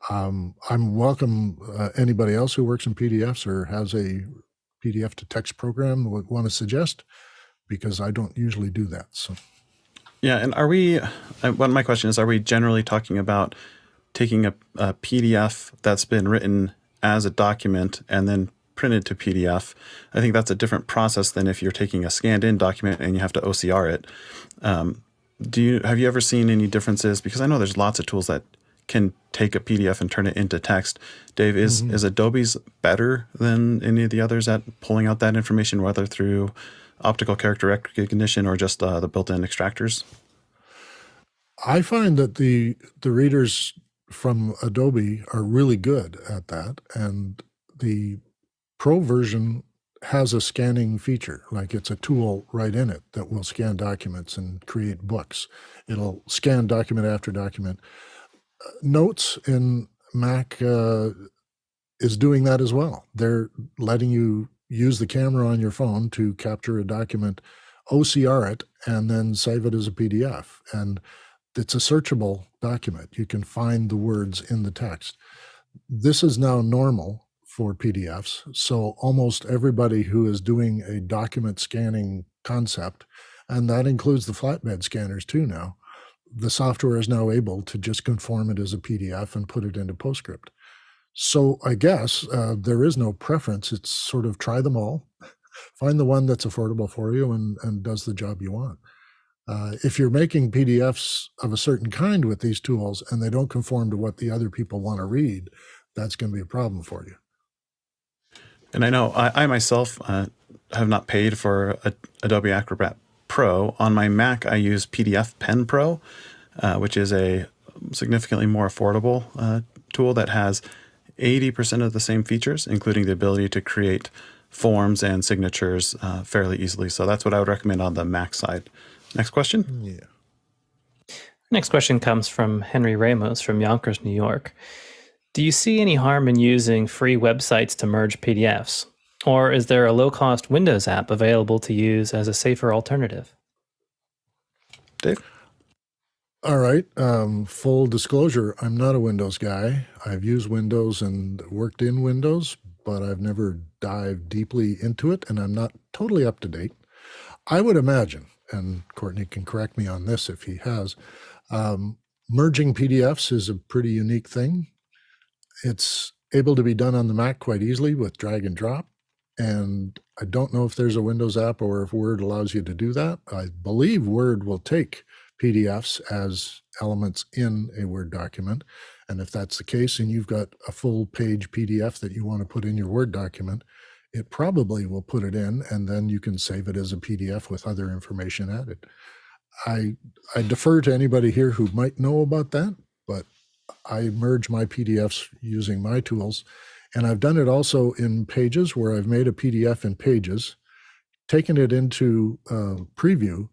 I'm welcome anybody else who works in PDFs or has a PDF to text program would want to suggest, because I don't usually do that. So, yeah, and are we? My question is: are we generally talking about taking a PDF that's been written as a document and then printed to PDF? I think that's a different process than if you're taking a scanned-in document and you have to OCR it. Have you ever seen any differences? Because I know there's lots of tools that can take a PDF and turn it into text. Dave, is Adobe's better than any of the others at pulling out that information, whether through optical character recognition or just the built-in extractors? I find that the readers from Adobe are really good at that, and the Pro version has a scanning feature, like it's a tool right in it that will scan documents and create books. It'll scan document after document. Notes in Mac is doing that as well. They're letting you use the camera on your phone to capture a document, OCR it, and then save it as a PDF. And it's a searchable document. You can find the words in the text. This is now normal for PDFs. So almost everybody who is doing a document scanning concept, and that includes the flatbed scanners too now, the software is now able to just conform it as a PDF and put it into PostScript. So I guess there is no preference. It's sort of try them all, find the one that's affordable for you and does the job you want. If you're making PDFs of a certain kind with these tools and they don't conform to what the other people want to read, that's going to be a problem for you. And I know I myself have not paid for Adobe Acrobat Pro. On my Mac, I use PDF Pen Pro, which is a significantly more affordable tool that has 80% of the same features, including the ability to create forms and signatures fairly easily. So that's what I would recommend on the Mac side. Next question. Yeah. Next question comes from Henry Ramos from Yonkers, New York. Do you see any harm in using free websites to merge PDFs? Or is there a low-cost Windows app available to use as a safer alternative? Dave? All right. Full disclosure, I'm not a Windows guy. I've used Windows and worked in Windows, but I've never dived deeply into it, and I'm not totally up to date. I would imagine, and Courtney can correct me on this if he has, merging PDFs is a pretty unique thing. It's able to be done on the Mac quite easily with drag and drop. And I don't know if there's a Windows app or if Word allows you to do that. I believe Word will take PDFs as elements in a Word document. And if that's the case and you've got a full page PDF that you want to put in your Word document, it probably will put it in, and then you can save it as a PDF with other information added. I defer to anybody here who might know about that, but I merge my PDFs using my tools. And I've done it also in Pages, where I've made a PDF in Pages, taken it into Preview,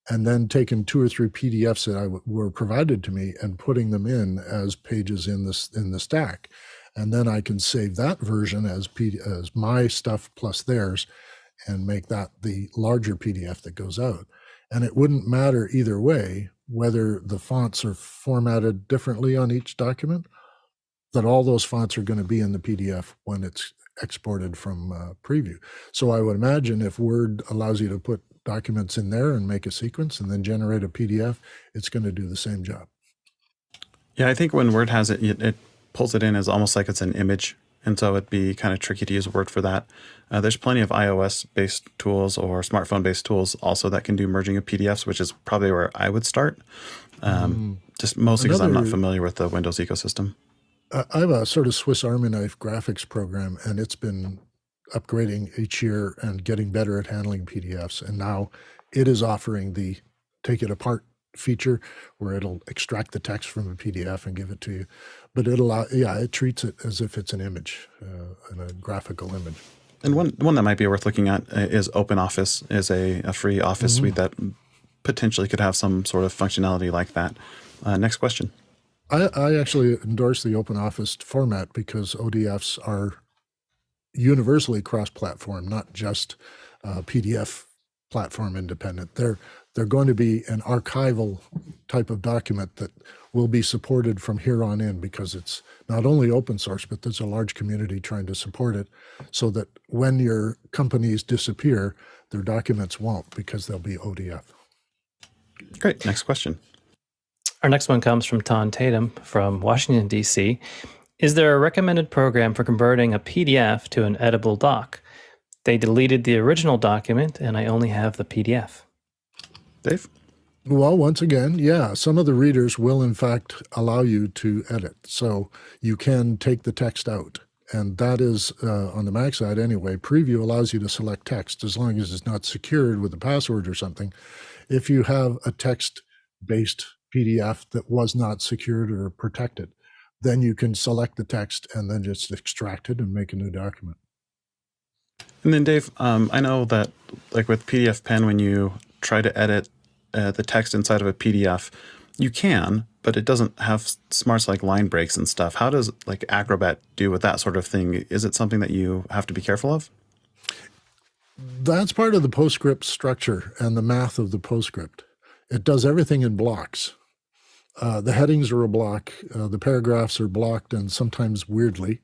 and then taken 2 or 3 PDFs that were provided to me and putting them in as pages in the stack. And then I can save that version as my stuff plus theirs and make that the larger PDF that goes out. And it wouldn't matter either way whether the fonts are formatted differently on each document, that all those fonts are going to be in the PDF when it's exported from Preview. So I would imagine if Word allows you to put documents in there and make a sequence and then generate a PDF, it's going to do the same job. Yeah, I think when Word has it, it pulls it in as almost like it's an image. And so it'd be kind of tricky to use Word for that. There's plenty of iOS-based tools or smartphone-based tools also that can do merging of PDFs, which is probably where I would start. Just mostly because I'm not familiar with the Windows ecosystem. I have a sort of Swiss Army knife graphics program, and it's been upgrading each year and getting better at handling PDFs. And now it is offering the take it apart feature where it'll extract the text from a PDF and give it to you. But it treats it as if it's an image, and a graphical image. And one that might be worth looking at is OpenOffice, is a free Office suite that potentially could have some sort of functionality like that. Next question. I actually endorse the OpenOffice format because ODFs are universally cross-platform, not just PDF platform independent. They're going to be an archival type of document that will be supported from here on in, because it's not only open source, but there's a large community trying to support it, so that when your companies disappear, their documents won't, because they'll be ODF. Great. Next question. Our next one comes from Tom Tatum from Washington, D.C. Is there a recommended program for converting a PDF to an editable doc? They deleted the original document, and I only have the PDF. Dave? Well, once again, yeah, some of the readers will in fact allow you to edit. So you can take the text out. And that is, on the Mac side anyway, Preview allows you to select text as long as it's not secured with a password or something. If you have a text-based PDF that was not secured or protected, then you can select the text and then just extract it and make a new document. And then Dave, I know that like with PDF Pen, when you try to edit the text inside of a PDF, you can, but it doesn't have smarts like line breaks and stuff. How does like Acrobat do with that sort of thing? Is it something that you have to be careful of? That's part of the PostScript structure and the math of the PostScript. It does everything in blocks. The headings are a block. The paragraphs are blocked, and sometimes weirdly.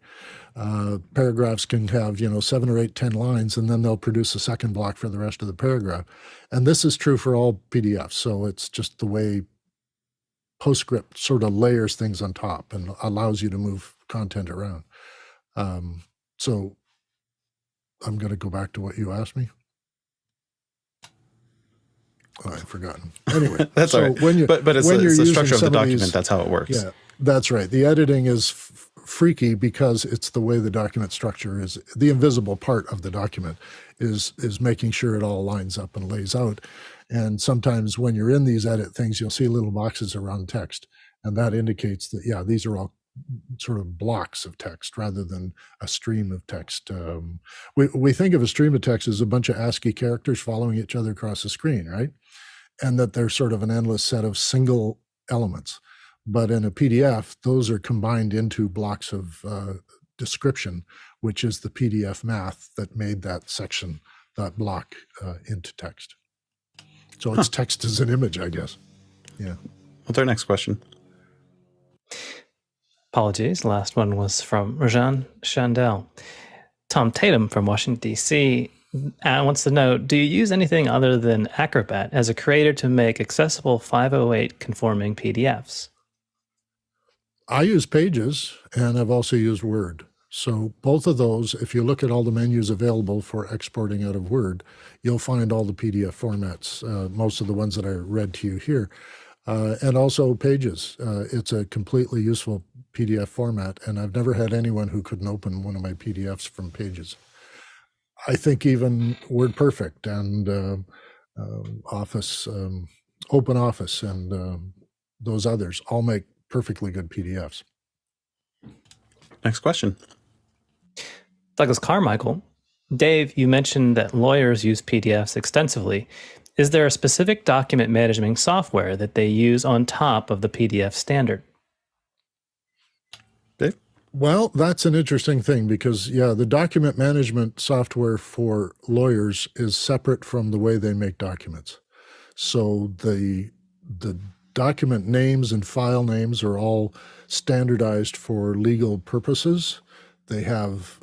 Paragraphs can have, 7 or 8, 10 lines, and then they'll produce a second block for the rest of the paragraph. And this is true for all PDFs. So it's just the way PostScript sort of layers things on top and allows you to move content around. So I'm going to go back to what you asked me. Oh, I've forgotten. Anyway, that's so all right. when you, but it's when the you're structure of the using some document. these, That's how it works. Yeah, that's right. The editing is freaky because it's the way the document structure is. The invisible part of the document is making sure it all lines up and lays out. And sometimes when you're in these edit things, you'll see little boxes around text, and that indicates that, yeah, these are all sort of blocks of text rather than a stream of text. We think of a stream of text as a bunch of ASCII characters following each other across the screen, right? And that they're sort of an endless set of single elements. But in a PDF, those are combined into blocks of description, which is the PDF math that made that section, that block into text. So it's text as an image, I guess. Yeah. What's our next question? Apologies. The last one was from Rajan Chandel. Tom Tatum from Washington, D.C. Wants to know, do you use anything other than Acrobat as a creator to make accessible 508 conforming PDFs? I use Pages, and I've also used Word. So both of those, if you look at all the menus available for exporting out of Word, you'll find all the PDF formats, most of the ones that I read to you here. And also Pages. It's a completely useful PDF format, and I've never had anyone who couldn't open one of my PDFs from Pages. I think even WordPerfect and Office, OpenOffice, and those others all make perfectly good PDFs. Next question. Douglas Carmichael. Dave, you mentioned that lawyers use PDFs extensively. Is there a specific document management software that they use on top of the PDF standard? Dave? Well, that's an interesting thing because, yeah, the document management software for lawyers is separate from the way they make documents. So the document names and file names are all standardized for legal purposes. They have,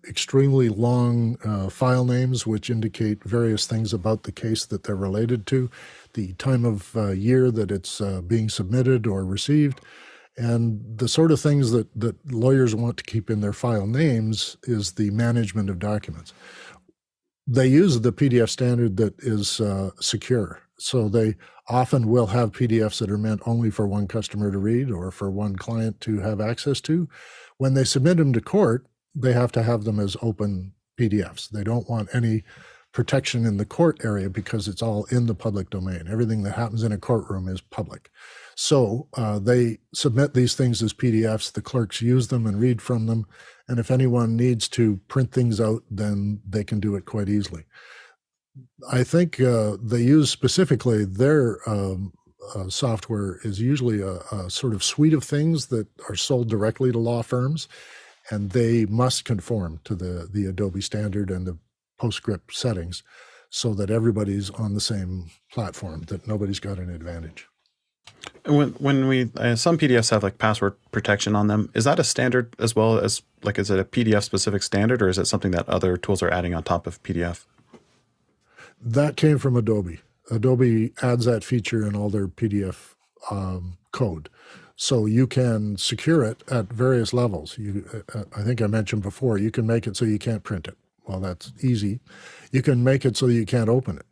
extremely long file names which indicate various things about the case that they're related to, the time of year that it's being submitted or received. And the sort of things that lawyers want to keep in their file names is the management of documents. They use the PDF standard that is secure. So they often will have PDFs that are meant only for one customer to read or for one client to have access to. When they submit them to court, they have to have them as open PDFs. They don't want any protection in the court area because it's all in the public domain. Everything that happens in a courtroom is public. So they submit these things as PDFs. The clerks use them and read from them. And if anyone needs to print things out, then they can do it quite easily. I think they use specifically their software is usually a sort of suite of things that are sold directly to law firms, and they must conform to the Adobe standard and the PostScript settings so that everybody's on the same platform, that nobody's got an advantage. When we some PDFs have like password protection on them, is that a standard as well as like, is it a PDF specific standard, or is it something that other tools are adding on top of PDF? That came from Adobe. Adobe adds that feature in all their PDF code. So you can secure it at various levels. I think I mentioned before, you can make it so you can't print it. Well, that's easy. You can make it so you can't open it.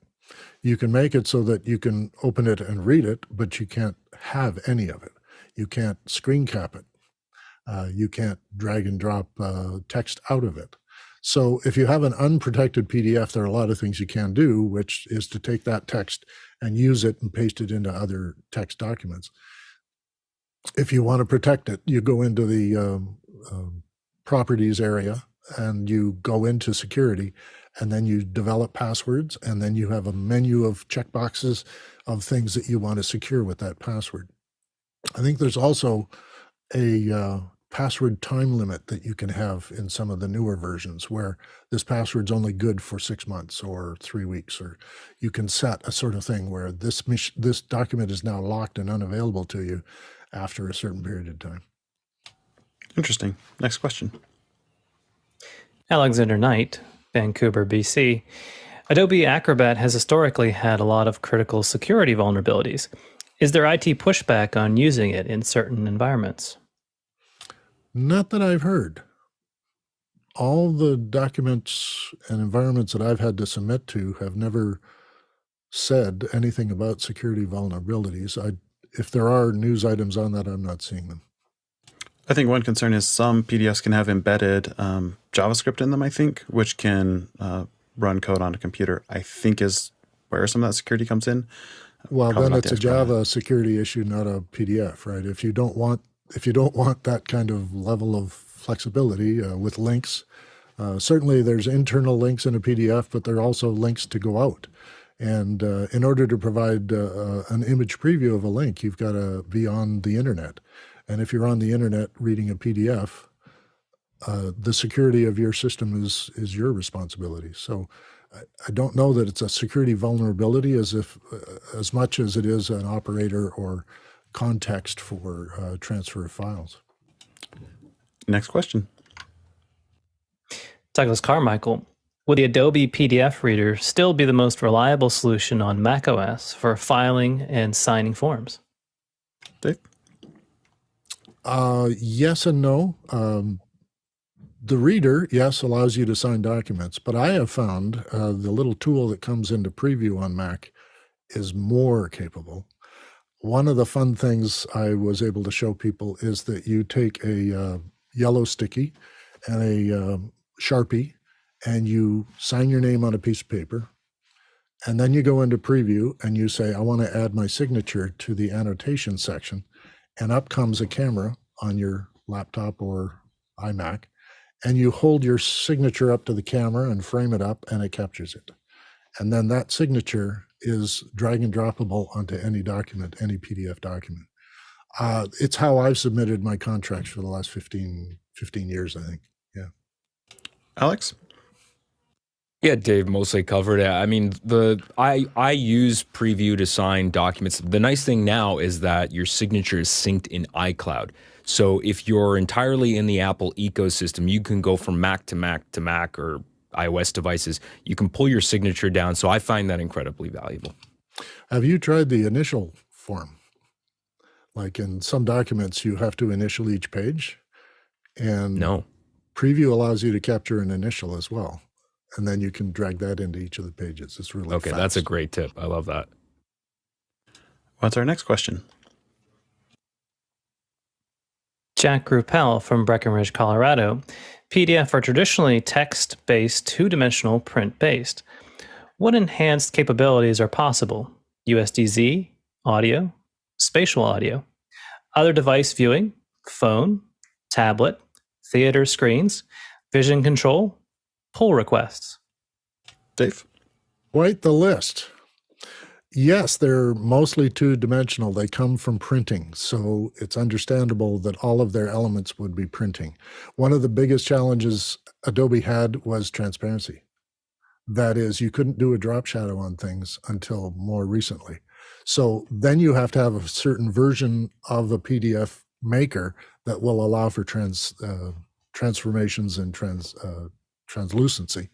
You can make it so that you can open it and read it, but you can't have any of it. You can't screen cap it. You can't drag and drop text out of it. So if you have an unprotected PDF, there are a lot of things you can do, which is to take that text and use it and paste it into other text documents. If you want to protect it, you go into the properties area and you go into security, and then you develop passwords, and then you have a menu of checkboxes of things that you want to secure with that password. I think there's also a password time limit that you can have in some of the newer versions where this password's only good for 6 months or 3 weeks, or you can set a sort of thing where this document is now locked and unavailable to you after a certain period of time. Interesting. Next question. Alexander Knight, Vancouver, BC. Adobe Acrobat has historically had a lot of critical security vulnerabilities. Is there IT pushback on using it in certain environments? Not that I've heard. All the documents and environments that I've had to submit to have never said anything about security vulnerabilities. If there are news items on that, I'm not seeing them. I think one concern is some PDFs can have embedded JavaScript in them, I think, which can run code on a computer, I think is where some of that security comes in. Well, then it's a Java security issue, not a PDF, right? If you don't want that kind of level of flexibility with links, certainly there's internal links in a PDF, but there are also links to go out. And in order to provide an image preview of a link, you've got to be on the internet. And if you're on the internet reading a PDF, the security of your system is your responsibility. So I don't know that it's a security vulnerability as much as it is an operator or context for transfer of files. Next question. Douglas Carmichael, would the Adobe PDF Reader still be the most reliable solution on macOS for filing and signing forms? Dave? Yes and no. The reader, yes, allows you to sign documents, but I have found the little tool that comes into preview on Mac is more capable. One of the fun things I was able to show people is that you take a yellow sticky and a Sharpie, and you sign your name on a piece of paper, and then you go into preview and you say, I want to add my signature to the annotation section, and up comes a camera on your laptop or iMac, and you hold your signature up to the camera and frame it up, and it captures it. And then that signature is drag and droppable onto any document, any PDF document. It's how I've submitted my contracts for the last 15 years, I think. Yeah. Alex? Yeah, Dave mostly covered it. I mean, I use Preview to sign documents. The nice thing now is that your signature is synced in iCloud. So if you're entirely in the Apple ecosystem, you can go from Mac to Mac to Mac or iOS devices. You can pull your signature down. So I find that incredibly valuable. Have you tried the initial form? Like in some documents, you have to initial each page. And no. Preview allows you to capture an initial as well. And then you can drag that into each of the pages. It's really okay. fast. That's a great tip. I love that. What's our next question? Jack Gruppel from Breckenridge, Colorado. PDF are traditionally text-based, two-dimensional, print-based. What enhanced capabilities are possible? USDZ, audio, spatial audio, other device viewing, phone, tablet, theater screens, vision control, pull requests. Dave? Quite the list. Yes, they're mostly two-dimensional. They come from printing, so it's understandable that all of their elements would be printing. One of the biggest challenges Adobe had was transparency. That is, you couldn't do a drop shadow on things until more recently. So then you have to have a certain version of a PDF maker that will allow for transformations and translucency.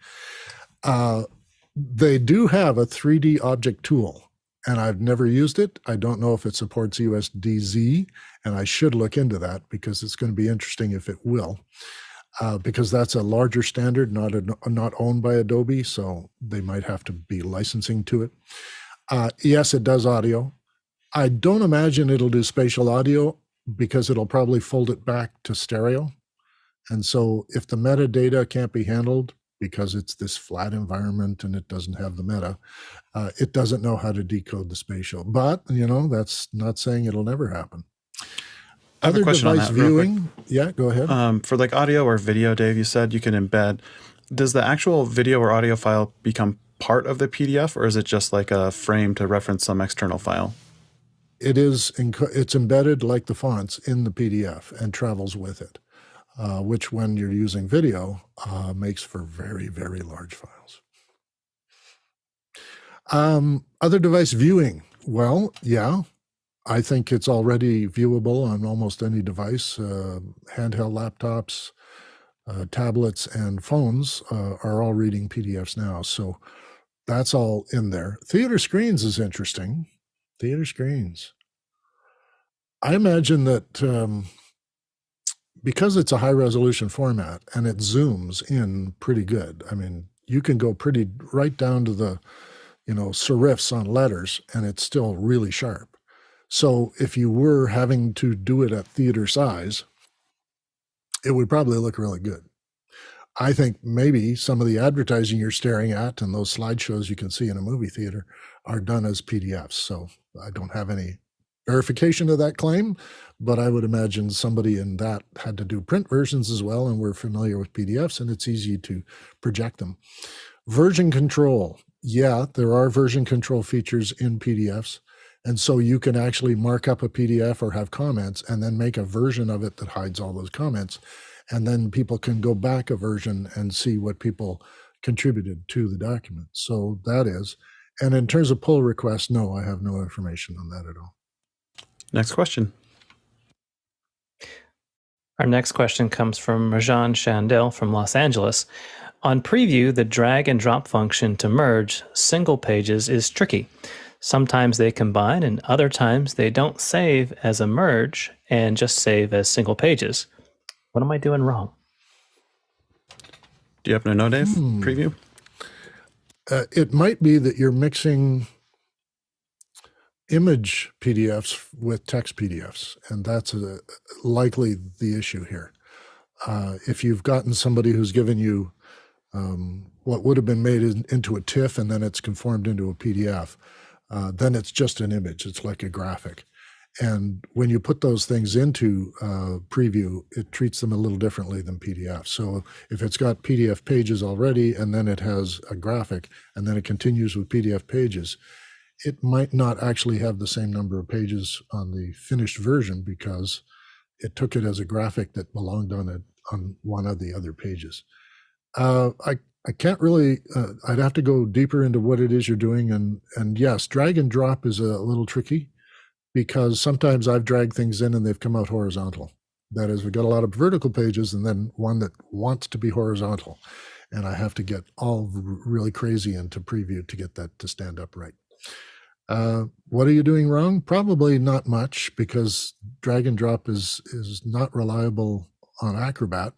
They do have a 3D object tool, and I've never used it. I don't know if it supports USDZ, and I should look into that because it's going to be interesting if it will, because that's a larger standard, not owned by Adobe, so they might have to be licensing to it. Yes, it does audio. I don't imagine it'll do spatial audio because it'll probably fold it back to stereo. And so if the metadata can't be handled, because it's this flat environment and it doesn't have the meta, it doesn't know how to decode the spatial. But, that's not saying it'll never happen. I have a question on device that real quick. viewing. Yeah, go ahead. For like audio or video, Dave, you said you can embed. Does the actual video or audio file become part of the PDF, or is it just like a frame to reference some external file? It's embedded like the fonts in the PDF and travels with it. Which when you're using video makes for very, very large files. Other device viewing. Well, yeah, I think it's already viewable on almost any device. Handheld laptops, tablets, and phones are all reading PDFs now. So that's all in there. Theater screens is interesting. Theater screens. I imagine that because it's a high resolution format and it zooms in pretty good. I mean, you can go right down to the, serifs on letters and it's still really sharp. So if you were having to do it at theater size, it would probably look really good. I think maybe some of the advertising you're staring at and those slideshows you can see in a movie theater are done as PDFs. So I don't have any verification of that claim, but I would imagine somebody in that had to do print versions as well, and we're familiar with PDFs, and it's easy to project them. Version control. Yeah, there are version control features in PDFs, and so you can actually mark up a PDF or have comments and then make a version of it that hides all those comments, and then people can go back a version and see what people contributed to the document. So that is. And in terms of pull requests, no, I have no information on that at all. Next question. Our next question comes from Rajan Chandel from Los Angeles. On preview, the drag and drop function to merge single pages is tricky. Sometimes they combine and other times they don't save as a merge and just save as single pages. What am I doing wrong? Do you happen to know, Dave? Preview? It might be that you're mixing image PDFs with text PDFs, and that's likely the issue here. If you've gotten somebody who's given you what would have been made into a TIFF and then it's conformed into a PDF, then it's just an image. It's like a graphic. And when you put those things into preview, it treats them a little differently than PDF. So if it's got PDF pages already and then it has a graphic and then it continues with PDF pages, it might not actually have the same number of pages on the finished version because it took it as a graphic that belonged on one of the other pages. I can't really, I'd have to go deeper into what it is you're doing. And yes, drag and drop is a little tricky because sometimes I've dragged things in and they've come out horizontal. That is, we've got a lot of vertical pages and then one that wants to be horizontal. And I have to get all really crazy into preview to get that to stand up right. What are you doing wrong? Probably not much because drag and drop is not reliable on Acrobat.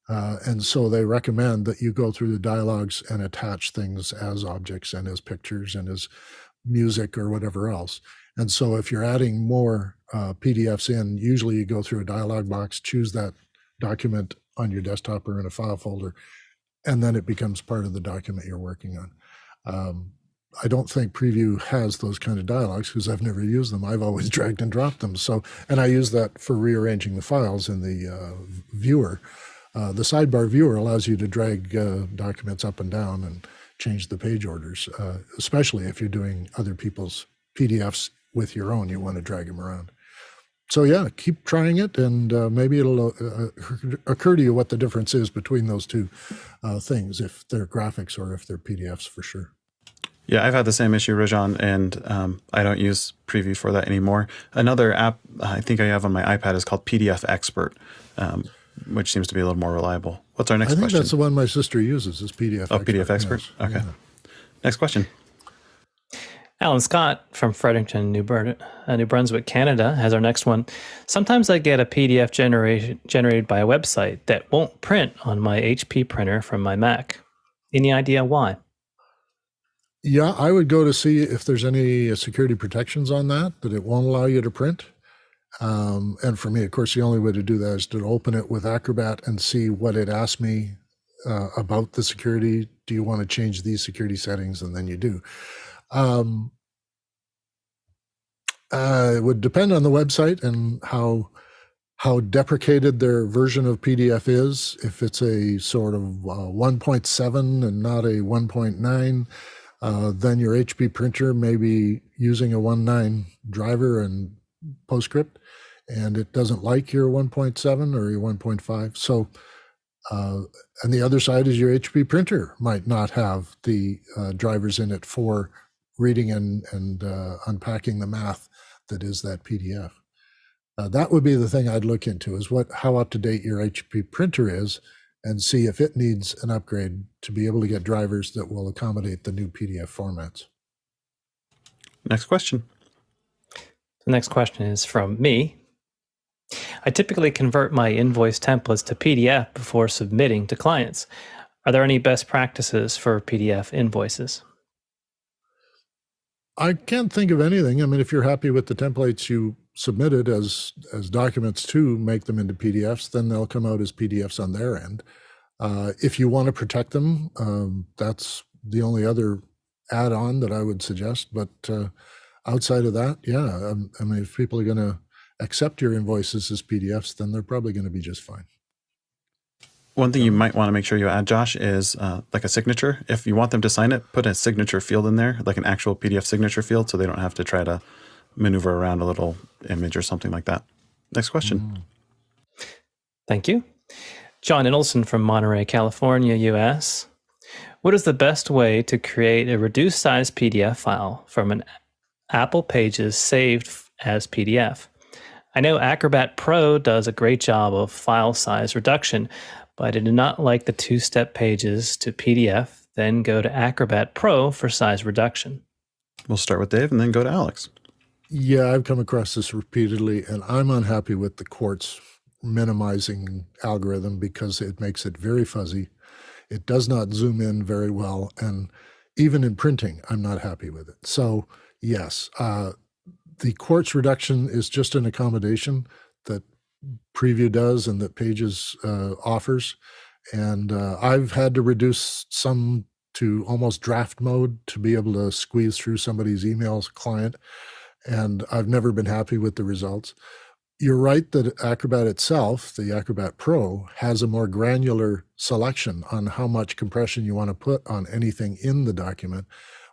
And so they recommend that you go through the dialogues and attach things as objects and as pictures and as music or whatever else. And so if you're adding more PDFs in, usually you go through a dialog box, choose that document on your desktop or in a file folder, and then it becomes part of the document you're working on. I don't think Preview has those kind of dialogues because I've never used them. I've always dragged and dropped them. So, and I use that for rearranging the files in the viewer. The sidebar viewer allows you to drag documents up and down and change the page orders, especially if you're doing other people's PDFs with your own. You want to drag them around. So yeah, keep trying it, and maybe it'll occur to you what the difference is between those two things, if they're graphics or if they're PDFs, for sure. Yeah, I've had the same issue, Rajan, and I don't use Preview for that anymore. Another app I think I have on my iPad is called PDF Expert, which seems to be a little more reliable. What's our next question? I think that's the one my sister uses, is PDF Expert. Oh, PDF Expert? Yes. Okay. Yeah. Next question. Alan Scott from Fredericton, New Brunswick, Canada, has our next one. Sometimes I get a PDF generated by a website that won't print on my HP printer from my Mac. Any idea why? Yeah, I would go to see if there's any security protections on that it won't allow you to print. And for me, of course, the only way to do that is to open it with Acrobat and see what it asks me about the security. Do you want to change these security settings? And then you do. It would depend on the website and how deprecated their version of PDF is. If it's a sort of 1.7 and not a 1.9, then your HP printer may be using a 1.9 driver and PostScript, and it doesn't like your 1.7 or your 1.5. So, and the other side is your HP printer might not have the drivers in it for reading and unpacking the math that is that PDF. That would be the thing I'd look into, is how up to date your HP printer is, and see if it needs an upgrade to be able to get drivers that will accommodate the new PDF formats. Next question. The next question is from me. I typically convert my invoice templates to PDF before submitting to clients. Are there any best practices for PDF invoices? I can't think of anything. I mean, if you're happy with the templates you submitted as documents to make them into PDFs, then they'll come out as PDFs on their end. If you want to protect them, that's the only other add-on that I would suggest. But outside of that, yeah, I mean, if people are going to accept your invoices as PDFs, then they're probably going to be just fine. One thing you might want to make sure you add, Josh, is like a signature. If you want them to sign it, put a signature field in there, like an actual PDF signature field, so they don't have to try to maneuver around a little image or something like that. Next question. Thank you. John Idelson from Monterey, California, US. What is the best way to create a reduced size PDF file from an Apple Pages saved as PDF? I know Acrobat Pro does a great job of file size reduction, but I did not like the two-step pages to PDF, then go to Acrobat Pro for size reduction. We'll start with Dave and then go to Alex. Yeah, I've come across this repeatedly, and I'm unhappy with the Quartz minimizing algorithm because it makes it very fuzzy. It does not zoom in very well, and even in printing, I'm not happy with it. So yes, the Quartz reduction is just an accommodation that Preview does and that Pages offers. And I've had to reduce some to almost draft mode to be able to squeeze through somebody's emails client. And I've never been happy with the results. You're right that Acrobat itself, the Acrobat Pro, has a more granular selection on how much compression you want to put on anything in the document,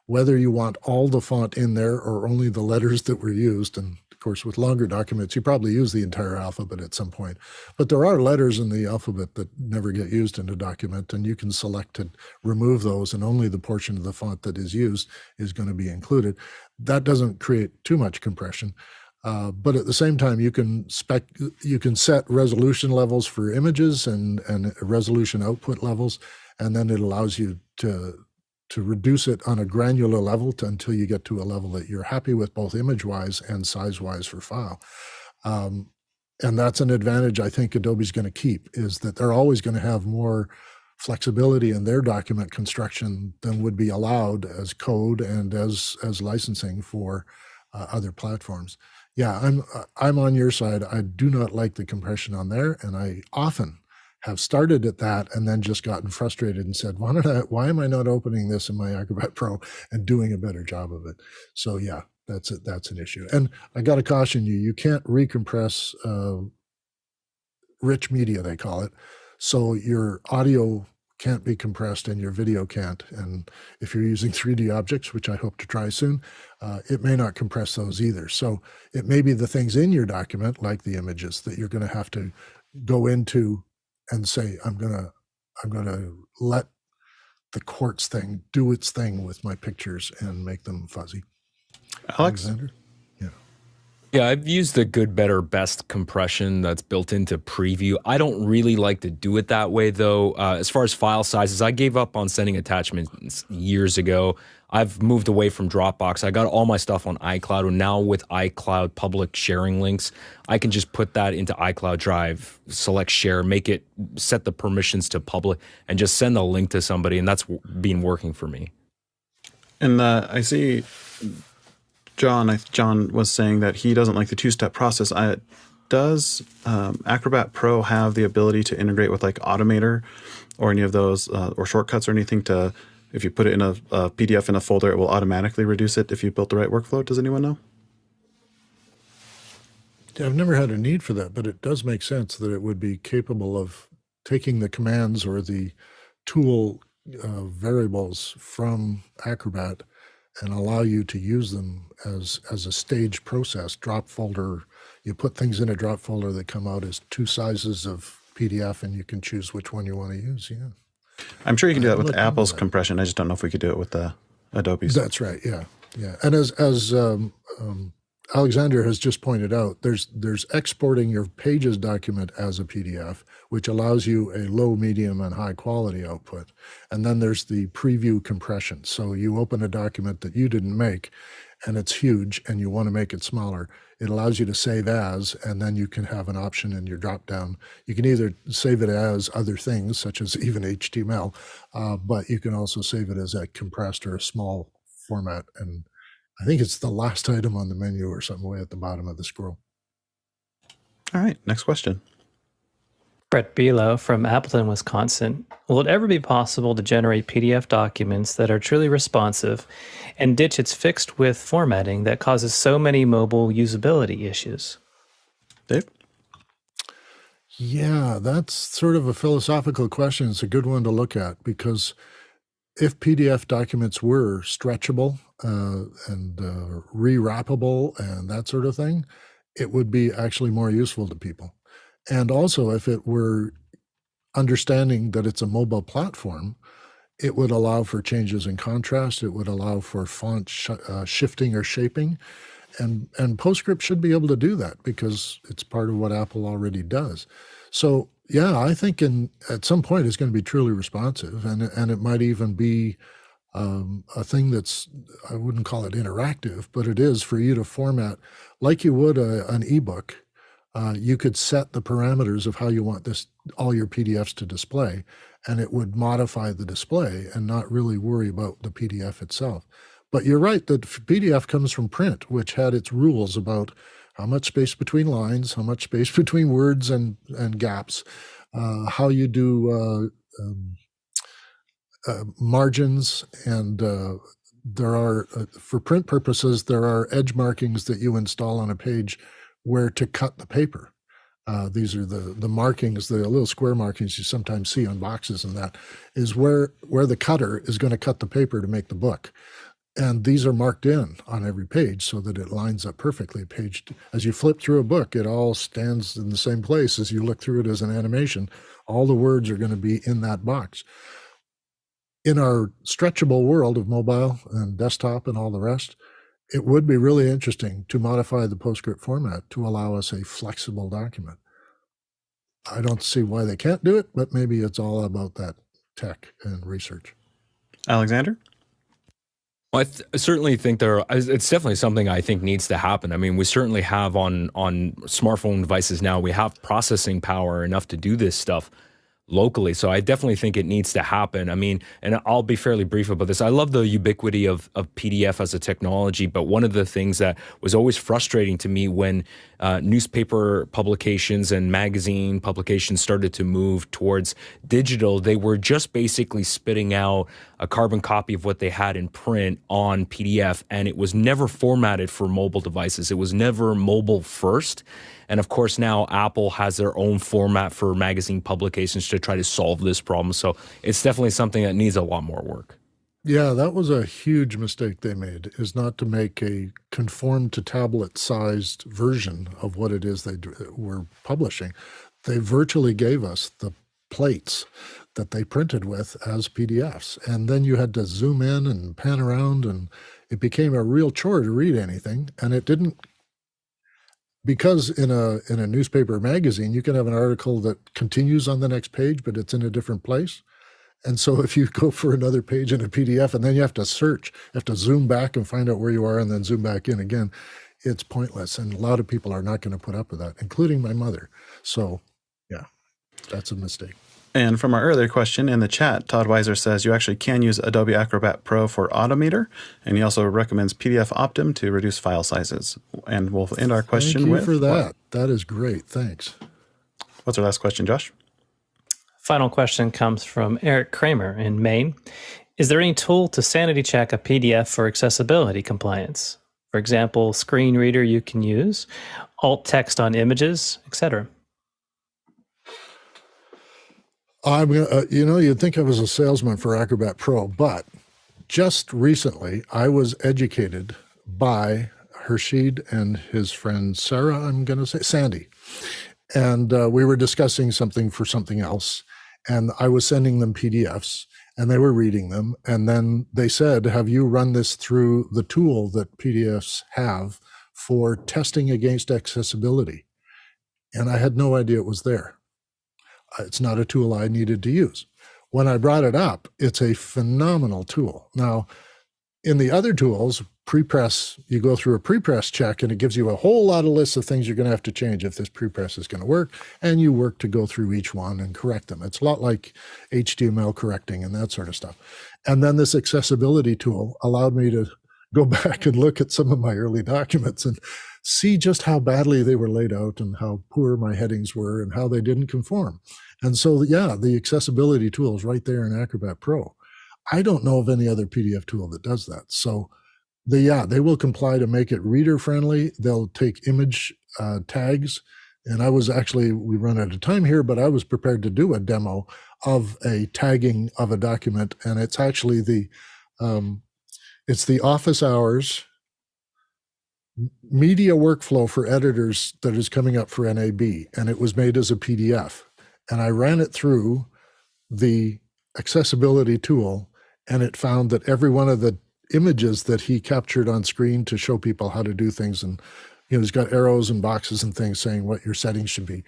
whether you want all the font in there or only the letters that were used. And of course, with longer documents, you probably use the entire alphabet at some point. But there are letters in the alphabet that never get used in a document, and you can select to remove those, and only the portion of the font that is used is going to be included. That doesn't create too much compression. But at the same time, you can set resolution levels for images and resolution output levels, and then it allows you to reduce it on a granular level until you get to a level that you're happy with, both image-wise and size-wise for file. And that's an advantage I think Adobe's going to keep, is that they're always going to have more flexibility in their document construction than would be allowed as code and as licensing for other platforms. Yeah, I'm on your side. I do not like the compression on there, and I often have started at that and then just gotten frustrated and said, why am I not opening this in my Acrobat Pro and doing a better job of it? So yeah, that's an issue. And I got to caution you, you can't recompress rich media, they call it. So your audio can't be compressed and your video can't. And if you're using 3D objects, which I hope to try soon, it may not compress those either. So it may be the things in your document, like the images, that you're going to have to go into and say, I'm going to let the quartz thing do its thing with my pictures and make them fuzzy. Alex? Alexander? Yeah, I've used the good, better, best compression that's built into Preview. I don't really like to do it that way, though. As far as file sizes, I gave up on sending attachments years ago. I've moved away from Dropbox. I got all my stuff on iCloud, and now with iCloud public sharing links, I can just put that into iCloud Drive, select share, set the permissions to public, and just send the link to somebody, and that's been working for me. And I see John was saying that he doesn't like the two-step process. Does Acrobat Pro have the ability to integrate with like Automator or any of those or shortcuts or anything to, if you put it in a PDF in a folder, it will automatically reduce it if you built the right workflow? Does anyone know? Yeah, I've never had a need for that, but it does make sense that it would be capable of taking the commands or the tool variables from Acrobat and allow you to use them as a staged process. Drop folder, you put things in a drop folder that come out as two sizes of PDF, and you can choose which one you want to use. Yeah, I'm sure you can do that with Apple's compression. I just don't know if we could do it with the Adobe's. That's right. Yeah, yeah. And as Alexander has just pointed out, there's exporting your Pages document as a PDF, which allows you a low, medium, and high quality output. And then there's the preview compression. So you open a document that you didn't make, and it's huge, and you want to make it smaller. It allows you to save as, and then you can have an option in your drop-down. You can either save it as other things, such as even HTML, but you can also save it as a compressed or a small format. And I think it's the last item on the menu or something way at the bottom of the scroll. All right, next question. Brett Below from Appleton, Wisconsin. Will it ever be possible to generate PDF documents that are truly responsive and ditch its fixed width formatting that causes so many mobile usability issues? Dave? Yeah, that's sort of a philosophical question. It's a good one to look at, because if PDF documents were stretchable and rewrappable and that sort of thing, it would be actually more useful to people. And also, if it were understanding that it's a mobile platform, it would allow for changes in contrast. It would allow for font shifting or shaping. And PostScript should be able to do that because it's part of what Apple already does. So yeah, I think at some point it's going to be truly responsive, and it might even be a thing that's, I wouldn't call it interactive, but it is for you to format like you would an ebook. You could set the parameters of how you want all your PDFs to display, and it would modify the display and not really worry about the PDF itself. But you're right that PDF comes from print, which had its rules about how much space between lines, how much space between words and gaps, how you do margins, and there are, for print purposes, there are edge markings that you install on a page where to cut the paper. These are the markings, the little square markings you sometimes see on boxes, and that is where the cutter is going to cut the paper to make the book. And these are marked in on every page so that it lines up perfectly. As you flip through a book, it all stands in the same place as you look through it as an animation. All the words are going to be in that box. In our stretchable world of mobile and desktop and all the rest, it would be really interesting to modify the PostScript format to allow us a flexible document. I don't see why they can't do it, but maybe it's all about that tech and research. Alexander? Well, I certainly think it's definitely something I think needs to happen. I mean, we certainly have on smartphone devices now, we have processing power enough to do this stuff. locally. So I definitely think it needs to happen. I mean, and I'll be fairly brief about this. I love the ubiquity of PDF as a technology, but one of the things that was always frustrating to me when newspaper publications and magazine publications started to move towards digital, they were just basically spitting out a carbon copy of what they had in print on PDF, and it was never formatted for mobile devices. It was never mobile first. And of course, now Apple has their own format for magazine publications to try to solve this problem. So it's definitely something that needs a lot more work. Yeah, that was a huge mistake they made, is not to make a conform to tablet sized version of what it is they were publishing. They virtually gave us the plates that they printed with as PDFs. And then you had to zoom in and pan around, and it became a real chore to read anything. And it didn't, because in a newspaper or magazine, you can have an article that continues on the next page, but it's in a different place. And so if you go for another page in a PDF and then you have to search, you have to zoom back and find out where you are and then zoom back in again, it's pointless. And a lot of people are not going to put up with that, including my mother. So yeah, that's a mistake. And from our earlier question in the chat, Todd Weiser says you actually can use Adobe Acrobat Pro for Autometer, and he also recommends PDF Optim to reduce file sizes. And we'll end our question with... Thank you for that. That is great. Thanks. What's our last question, Josh? Final question comes from Eric Kramer in Maine. Is there any tool to sanity check a PDF for accessibility compliance? For example, screen reader you can use, alt text on images, etc. You'd think I was a salesman for Acrobat Pro, but just recently I was educated by Hershid and his friend Sarah, I'm going to say, Sandy. And we were discussing something for something else. And I was sending them PDFs and they were reading them. And then they said, have you run this through the tool that PDFs have for testing against accessibility? And I had no idea it was there. It's not a tool I needed to use. When I brought it up, it's a phenomenal tool. Now, in the other tools, prepress, you go through a prepress check and it gives you a whole lot of lists of things you're going to have to change if this prepress is going to work, and you work to go through each one and correct them. It's a lot like HTML correcting and that sort of stuff. And then this accessibility tool allowed me to go back and look at some of my early documents and see just how badly they were laid out and how poor my headings were and how they didn't conform. And so, yeah, the accessibility tool is right there in Acrobat Pro. I don't know of any other PDF tool that does that. So they will comply to make it reader friendly. They'll take image tags. And we run out of time here, but I was prepared to do a demo of a tagging of a document. And it's actually the office hours media workflow for editors that is coming up for NAB. And it was made as a PDF. And I ran it through the accessibility tool, and it found that every one of the images that he captured on screen to show people how to do things, and he's got arrows and boxes and things saying what your settings should be,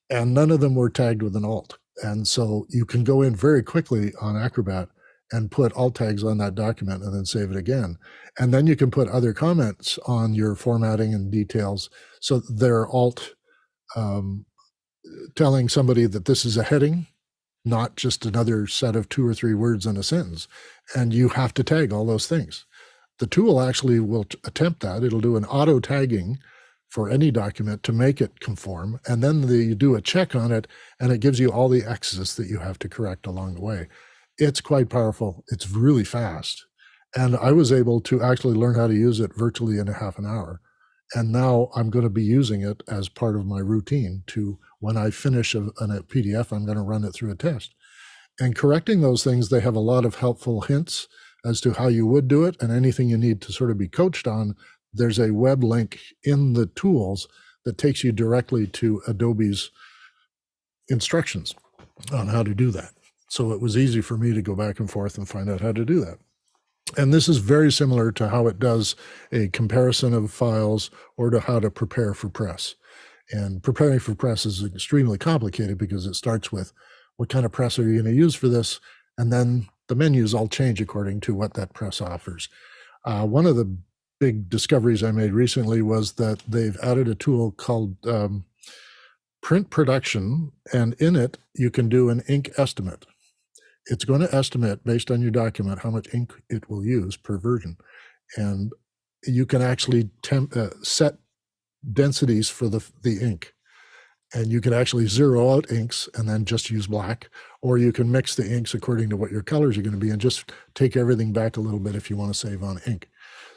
and none of them were tagged with an alt. And so you can go in very quickly on Acrobat and put alt tags on that document and then save it again. And then you can put other comments on your formatting and details. So they're alt telling somebody that this is a heading, not just another set of 2 or 3 words in a sentence. And you have to tag all those things. The tool actually will attempt that. It'll do an auto tagging for any document to make it conform. And then you do a check on it, and it gives you all the X's that you have to correct along the way. It's quite powerful. It's really fast. And I was able to actually learn how to use it virtually in a half an hour. And now I'm going to be using it as part of my routine to, when I finish a PDF, I'm going to run it through a test. And correcting those things, they have a lot of helpful hints as to how you would do it, and anything you need to sort of be coached on. There's a web link in the tools that takes you directly to Adobe's instructions on how to do that. So it was easy for me to go back and forth and find out how to do that. And this is very similar to how it does a comparison of files or to how to prepare for press. And preparing for press is extremely complicated because it starts with what kind of press are you going to use for this? And then the menus all change according to what that press offers. One of the big discoveries I made recently was that they've added a tool called print production, and in it, you can do an ink estimate. It's going to estimate based on your document how much ink it will use per version. And you can actually set densities for the ink. And you can actually zero out inks and then just use black, or you can mix the inks according to what your colors are going to be and just take everything back a little bit if you want to save on ink.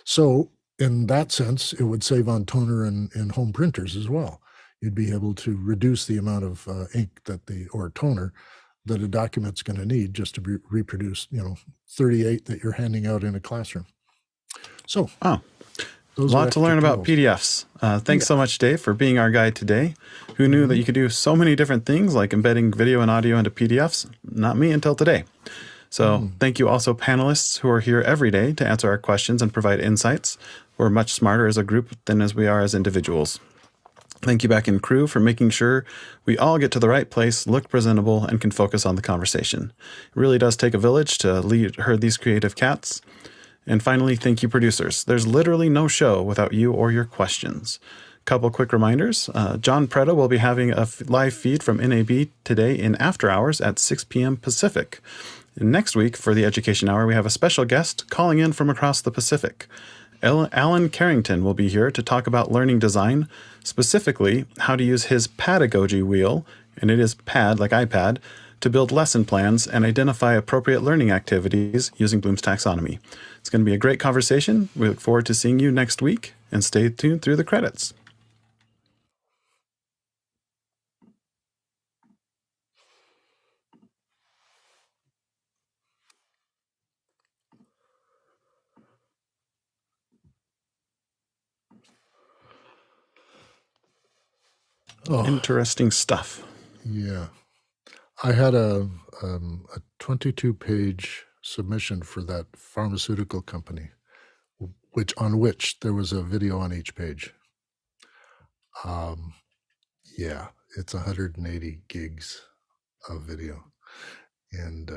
So in that sense, it would save on toner and home printers as well. You'd be able to reduce the amount of ink or toner that a document's going to need just to reproduce, 38 that you're handing out in a classroom. So, a lot to learn about PDFs. Thanks so much, Dave, for being our guide today. Who knew that you could do so many different things like embedding video and audio into PDFs? Not me until today. So thank you also panelists who are here every day to answer our questions and provide insights. We're much smarter as a group than as we are as individuals. Thank you back in crew for making sure we all get to the right place, look presentable, and can focus on the conversation. It really does take a village to herd these creative cats. And finally, thank you, producers. There's literally no show without you or your questions. Couple quick reminders. John Preda will be having a live feed from NAB today in after hours at 6 p.m. Pacific. And next week, for the Education Hour, we have a special guest calling in from across the Pacific. Alan Carrington will be here to talk about learning design, specifically how to use his Padagogy wheel, and it is pad like iPad, to build lesson plans and identify appropriate learning activities using Bloom's taxonomy. It's going to be a great conversation. We look forward to seeing you next week, and stay tuned through the credits. Interesting stuff. Yeah. I had a 22-page submission for that pharmaceutical company, on which there was a video on each page. Yeah, it's 180 gigs of video. And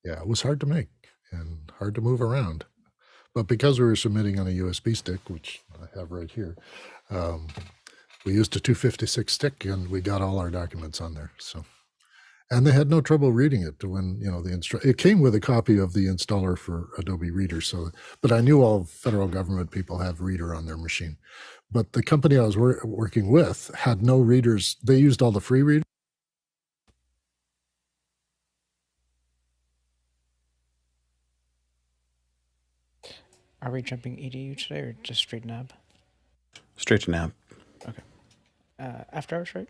yeah, it was hard to make and hard to move around. But because we were submitting on a USB stick, which I have right here, we used a 256 stick and we got all our documents on there. So, and they had no trouble reading it when, it came with a copy of the installer for Adobe Reader. So, but I knew all federal government people have Reader on their machine. But the company I was working with had no readers. They used all the free readers. Are we jumping EDU today or just straight NAB? Straight to NAB. Okay. After hours, right?